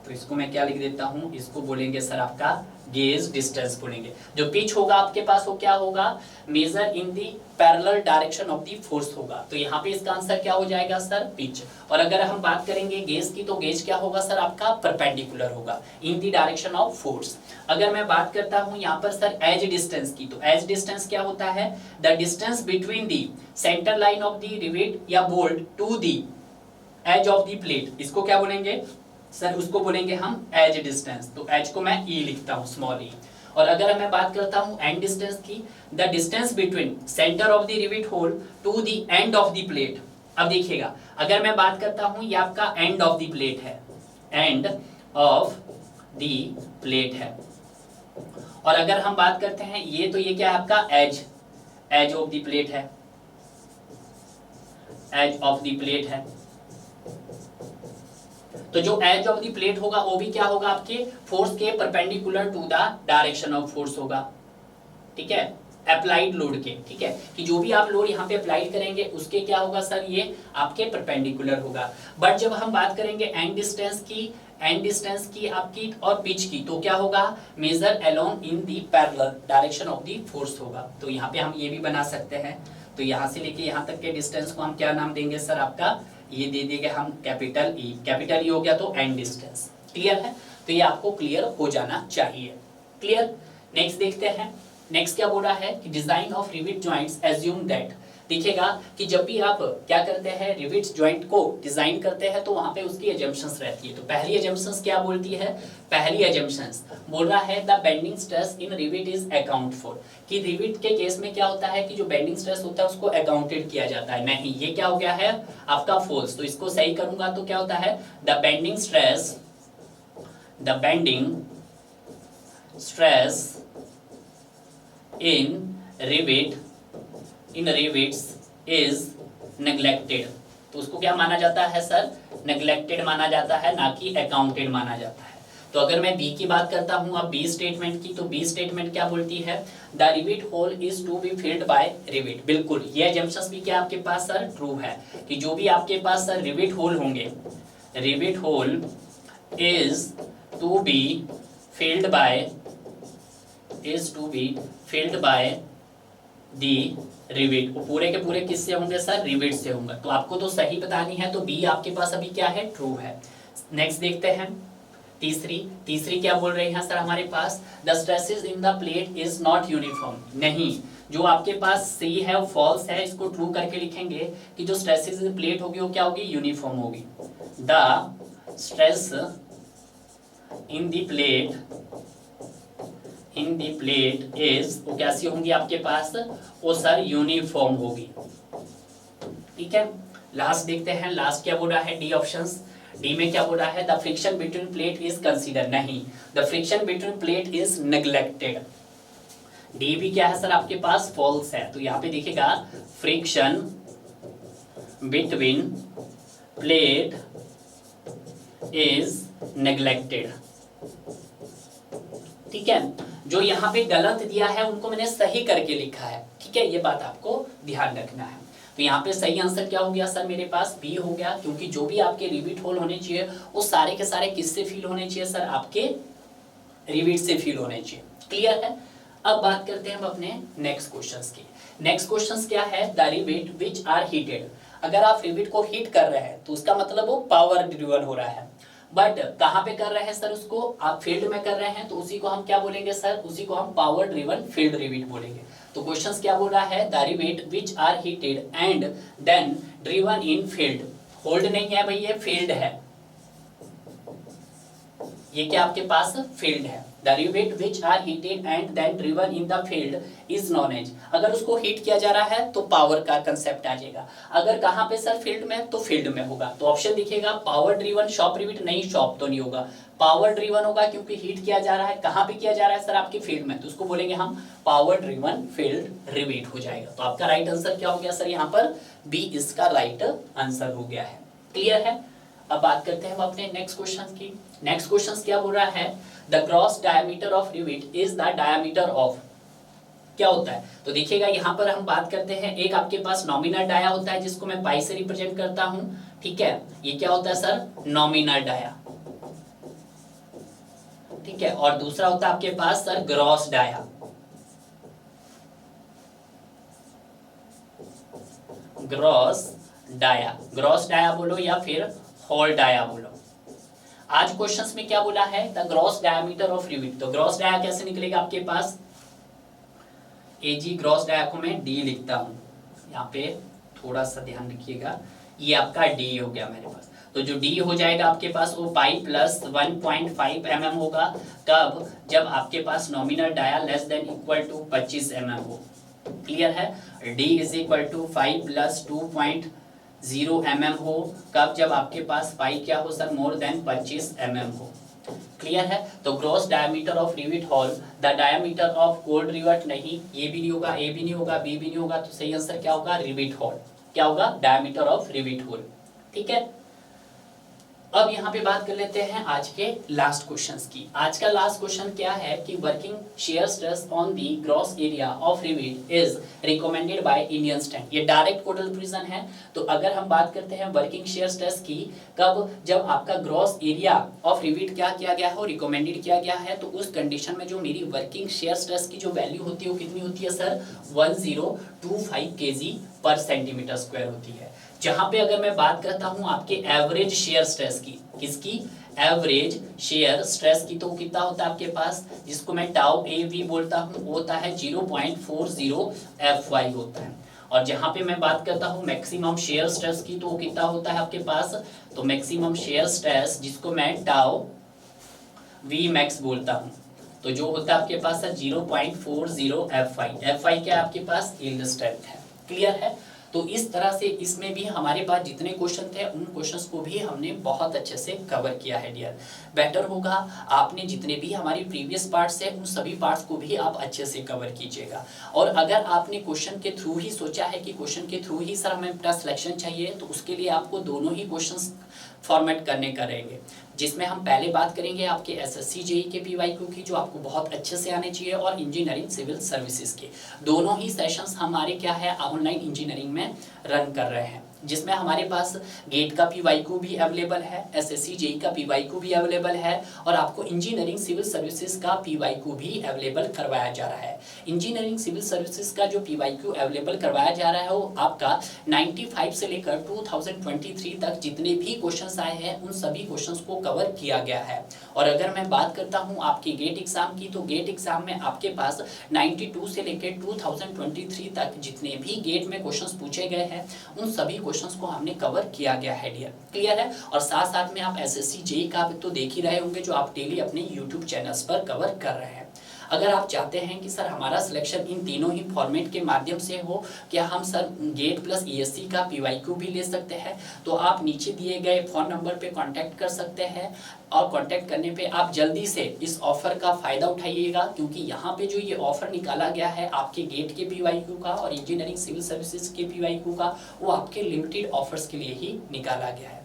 तो इसको मैं क्या लिख देता हूं, इसको बोलेंगे सर आपका गेज डिस्टेंस बोलेंगे। जो पिच होगा आपके पास वो क्या होगा, measure in the parallel direction of the force होगा। तो यहाँ पे इसका आंसर क्या हो जाएगा सर, पिच। और अगर हम बात करेंगे गेज की, तो गेज क्या होगा सर आपका, परपेंडिकुलर होगा इन दी डायरेक्शन ऑफ फोर्स। अगर मैं बात करता हूँ यहाँ पर सर एज डिस्टेंस की, तो एज डिस्टेंस क्या होता है, the distance between the centre line of the rivet या bolt to the edge of the plate, इसको क्या बोलेंगे सर, उसको बोलेंगे हम एज डिस्टेंस। तो एज को मैं ई लिखता हूँ, स्मॉल ई। और अगर मैं बात करता हूँ एंड डिस्टेंस की, the distance between centre of the rivet hole to the end of the plate. अब देखिएगा, अगर मैं बात करता हूँ ये आपका एंड ऑफ द प्लेट है, एंड ऑफ द प्लेट है। और अगर हम बात करते हैं ये, तो ये क्या है आपका edge, edge of the plate है, एज ऑफ द प्लेट है। तो जो एज ऑफ द प्लेट होगा वो भी क्या होगा, आपके फोर्स के perpendicular to the direction of force होगा। ठीक है, अप्लाइड लोड के, ठीक है, कि जो भी आप लोड यहाँ पे अप्लाइड करेंगे उसके क्या होगा सर, ये आपके परपेंडिकुलर होगा। बट जब हम बात करेंगे एंड डिस्टेंस की आपकी और पिच की, तो क्या होगा, measure along in the parallel direction of the force होगा। तो यहाँ पे हम ये भी बना सकते हैं, तो यहाँ से लेके यहाँ तक के डिस्टेंस को हम क्या नाम देंगे सर, आपका ये दे देंगे हम कैपिटल ई हो गया तो एंड डिस्टेंस। क्लियर है, तो ये आपको क्लियर हो जाना चाहिए। क्लियर, नेक्स्ट देखते हैं। नेक्स्ट क्या बोल रहा है कि design of rivet joints assume that, देखिएगा कि जब भी आप क्या करते हैं रिवेट जॉइंट को डिजाइन करते हैं तो वहां पे उसकी एजम्पशंस रहती है। तो पहली एजम्पशंस क्या बोलती है, पहली एजम्पशंस बोल रहा है the bending stress in rivet is account for, कि रिवेट के केस में क्या होता है कि जो बेंडिंग स्ट्रेस होता है उसको अकाउंटेड किया जाता है। नहीं, ये क्या हो गया है आपका फॉल्स, तो इसको सही करूंगा तो क्या होता है the bending stress in rivets is neglected, तो उसको क्या माना जाता है सर, नेग्लेक्टेड माना जाता है, ना कि अकाउंटेड माना जाता है। तो अगर मैं बी की बात करता हूं अब बी स्टेटमेंट की, तो बी स्टेटमेंट क्या बोलती है, the rivet hole is to be filled by rivet. बिल्कुल, ये एजम्पशंस भी क्या आपके पास सर ट्रू है, कि जो भी आपके पास सर रिवेट होल होंगे, rivet hole is to be filled by the rivet, वो पूरे के पूरे किससे होंगे सर, रिवेट से होंगे। तो आपको तो सही बतानी है, तो बी आपके पास अभी क्या है, ट्रू है। नेक्स्ट देखते हैं तीसरी क्या बोल रहे हैं सर हमारे पास, the stresses in the plate is not uniform. नहीं, जो आपके पास सी है वो फॉल्स है, इसको ट्रू करके लिखेंगे कि जो स्ट्रेसेस इन प्लेट होगी वो क्या होगी, यूनिफॉर्म होगी। The stress in the plate is, वो कैसी होंगी आपके पास, वो सर यूनिफॉर्म होगी। ठीक है, लास्ट देखते हैं, लास्ट क्या बोल रहा है, डी ऑप्शंस। डी में क्या बोल रहा है, the friction between plate is consider. नहीं, the friction between plate is neglected. D भी क्या है सर आपके पास, फॉल्स है। तो यहाँ पे देखिएगा friction between plate is neglected. ठीक है, जो यहाँ पे गलत दिया है उनको मैंने सही करके लिखा है। ठीक है, ये बात आपको ध्यान रखना है। तो यहाँ पे सही आंसर क्या हो गया सर, मेरे पास बी हो गया, क्योंकि जो भी आपके रिवेट होल होने चाहिए वो सारे के सारे किससे फिल होने चाहिए सर, आपके रिवेट से फिल होने चाहिए। क्लियर है। अब बात करते हैं हम अपने नेक्स्ट क्वेश्चंस की। नेक्स्ट क्वेश्चंस क्या है, the rivet which are heated. अगर आप रिवेट को हीट कर रहे हैं तो उसका मतलब वो पावर ड्रिवन हो रहा है। बट कहाँ पे कर रहे हैं सर, उसको आप फील्ड में कर रहे हैं, तो उसी को हम क्या बोलेंगे सर, उसी को हम पावर ड्रिवन फील्ड रिवेट बोलेंगे। तो क्वेश्चंस क्या बोल रहा है, the rivet which are heated and then driven in field. Hold नहीं है भाई, ये फील्ड है, ये क्या आपके पास फील्ड है। The rivet which are heated and then driven in the field is known as. अगर उसको हीट किया जा रहा है तो पावर का कंसेप्ट आ जाएगा। अगर कहाँ पे सर, फील्ड में, तो फील्ड में होगा। तो ऑप्शन दिखेगा पावर ड्रिवन शॉप रिवेट। नहीं, शॉप तो नहीं होगा, पावर ड्रिवन होगा, क्योंकि हीट किया जा रहा है। कहाँ पे किया जा रहा है सर, आपके फील्ड में, तो उसको बोलेंगे हम पावर ड्रिवन फील्ड रिवेट हो जाएगा। तो आपका राइट आंसर क्या हो गया सर, यहाँ पर बी इसका राइट आंसर हो गया है। क्लियर है। अब बात करते हैं हम अपने नेक्स्ट क्वेश्चन की। नेक्स्ट क्वेश्चन क्या बोल रहा है, the gross diameter of rivet is the diameter of, क्या होता है। तो देखिएगा यहाँ पर हम बात करते हैं, एक आपके पास नॉमिनल डाया होता है जिसको मैं पाई से रिप्रेजेंट करता हूं। ठीक है, ये क्या होता है सर, नॉमिनल डाया। ठीक है, और दूसरा होता है आपके पास sir gross dia. Gross dia बोलो या फिर होल डाया बोलो। आज क्वेश्चंस में क्या बोला है, the gross diameter of rivet. तो ग्रॉस डाया कैसे निकलेगा आपके पास, एजी ग्रॉस डाया को मैं डी लिखता हूं, यहाँ पे थोड़ा सा ध्यान रखिएगा, ये आपका डी हो गया मेरे पास। तो जो डी हो जाएगा आपके पास वो पाई प्लस 1.5 mm होगा। कब, जब आपके पास nominal dia less than equal to 25 mm हो। क्लियर है, D is equal to 5 plus 2.0 mm हो। कब, जब आपके पास पाई क्या हो सर, मोर देन 25 mm हो। क्लियर है। तो gross diameter of rivet hole, the diameter of cold rivet. नहीं, ये भी नहीं होगा, ए भी नहीं होगा, बी भी नहीं होगा, तो सही आंसर क्या होगा, रिवेट होल। क्या होगा, डायमीटर ऑफ रिवेट होल। ठीक है, अब यहाँ पे बात कर लेते हैं आज के लास्ट क्वेश्चंस की। आज का लास्ट क्वेश्चन क्या है कि working shear stress on the gross area of rivet is recommended by Indian standard. ये डायरेक्ट कोडल प्रिजन है। तो अगर हम बात करते हैं वर्किंग शेयर स्ट्रेस की, कब, जब आपका ग्रॉस एरिया ऑफ रिविट क्या किया गया है, रिकमेंडेड किया गया है, तो उस कंडीशन में जो मेरी वर्किंग शेयर स्ट्रेस की जो वैल्यू होती है वो कितनी होती है सर, 1025 kg पर सेंटीमीटर स्क्वायर होती है। जहां पे अगर मैं बात करता हूं आपके एवरेज शेयर स्ट्रेस की, किसकी, एवरेज शेयर स्ट्रेस की, तो कितना होता है आपके पास, जिसको मैं टाउ ए वी बोलता हूं, वो होता है 0.40 FY होता है। और जहां पे मैं बात करता हूं मैक्सिमम शेयर स्ट्रेस की, तो वो कितना होता है आपके पास, तो मैक्सिमम शेयर स्ट्रेस जिसको मैं टाउ वी मैक्स बोलता हूं, तो जो होता है आपके पास 0.40 FY। FY क्या है आपके पास, यील्ड स्ट्रेंथ है। क्लियर है। तो इस तरह से इसमें भी हमारे पास जितने क्वेश्चन थे उन क्वेश्चंस को भी हमने बहुत अच्छे से कवर किया है डियर। बेटर होगा आपने जितने भी हमारी प्रीवियस पार्ट्स है उन सभी पार्ट्स को भी आप अच्छे से कवर कीजिएगा। और अगर आपने क्वेश्चन के थ्रू ही सोचा है कि क्वेश्चन के थ्रू ही सर हमें अपना सिलेक्शन चाहिए, तो उसके लिए आपको दोनों ही क्वेश्चंस फॉर्मेट करने करेंगे, जिसमें हम पहले बात करेंगे आपके एसएससी जेई के पीवाईक्यू की, जो आपको बहुत अच्छे से आने चाहिए, और इंजीनियरिंग सिविल सर्विसेज के। दोनों ही सेशंस हमारे क्या है, ऑनलाइन इंजीनियरिंग में रन कर रहे हैं, जिसमें हमारे पास गेट का पीवाईक्यू भी अवेलेबल है, एसएससी जेई का पीवाईक्यू भी अवेलेबल है, और आपको इंजीनियरिंग सिविल सर्विसेज का पीवाईक्यू भी अवेलेबल करवाया जा रहा है। इंजीनियरिंग सिविल सर्विसेज का जो पीवाईक्यू अवेलेबल करवाया जा रहा है वो आपका 95 से लेकर 2023 तक जितने भी क्वेश्चंस आए हैं उन सभी क्वेश्चंस को कवर किया गया है। और अगर मैं बात करता हूं आपके गेट एग्जाम की, तो गेट एग्जाम में आपके पास 92 से लेकर 2023 तक जितने भी गेट में क्वेश्चंस पूछे गए हैं उन सभी क्वेश्चंस को हमने कवर किया गया है डियर। क्लियर है। और साथ साथ में आप एसएससी जेई का तो देख ही रहे होंगे, जो आप डेली अपने यूट्यूब चैनल्स पर कवर कर रहे हैं। अगर आप चाहते हैं कि सर हमारा सिलेक्शन इन तीनों ही फॉर्मेट के माध्यम से हो, क्या हम सर गेट प्लस ईएससी का पीवाईक्यू भी ले सकते हैं, तो आप नीचे दिए गए फ़ोन नंबर पे कांटेक्ट कर सकते हैं। और कांटेक्ट करने पे आप जल्दी से इस ऑफर का फ़ायदा उठाइएगा, क्योंकि यहाँ पे जो ये ऑफर निकाला गया है आपके गेट के पीवाईक्यू का और इंजीनियरिंग सिविल सर्विसेज के पीवाईक्यू का, वो आपके लिमिटेड ऑफर्स के लिए ही निकाला गया है।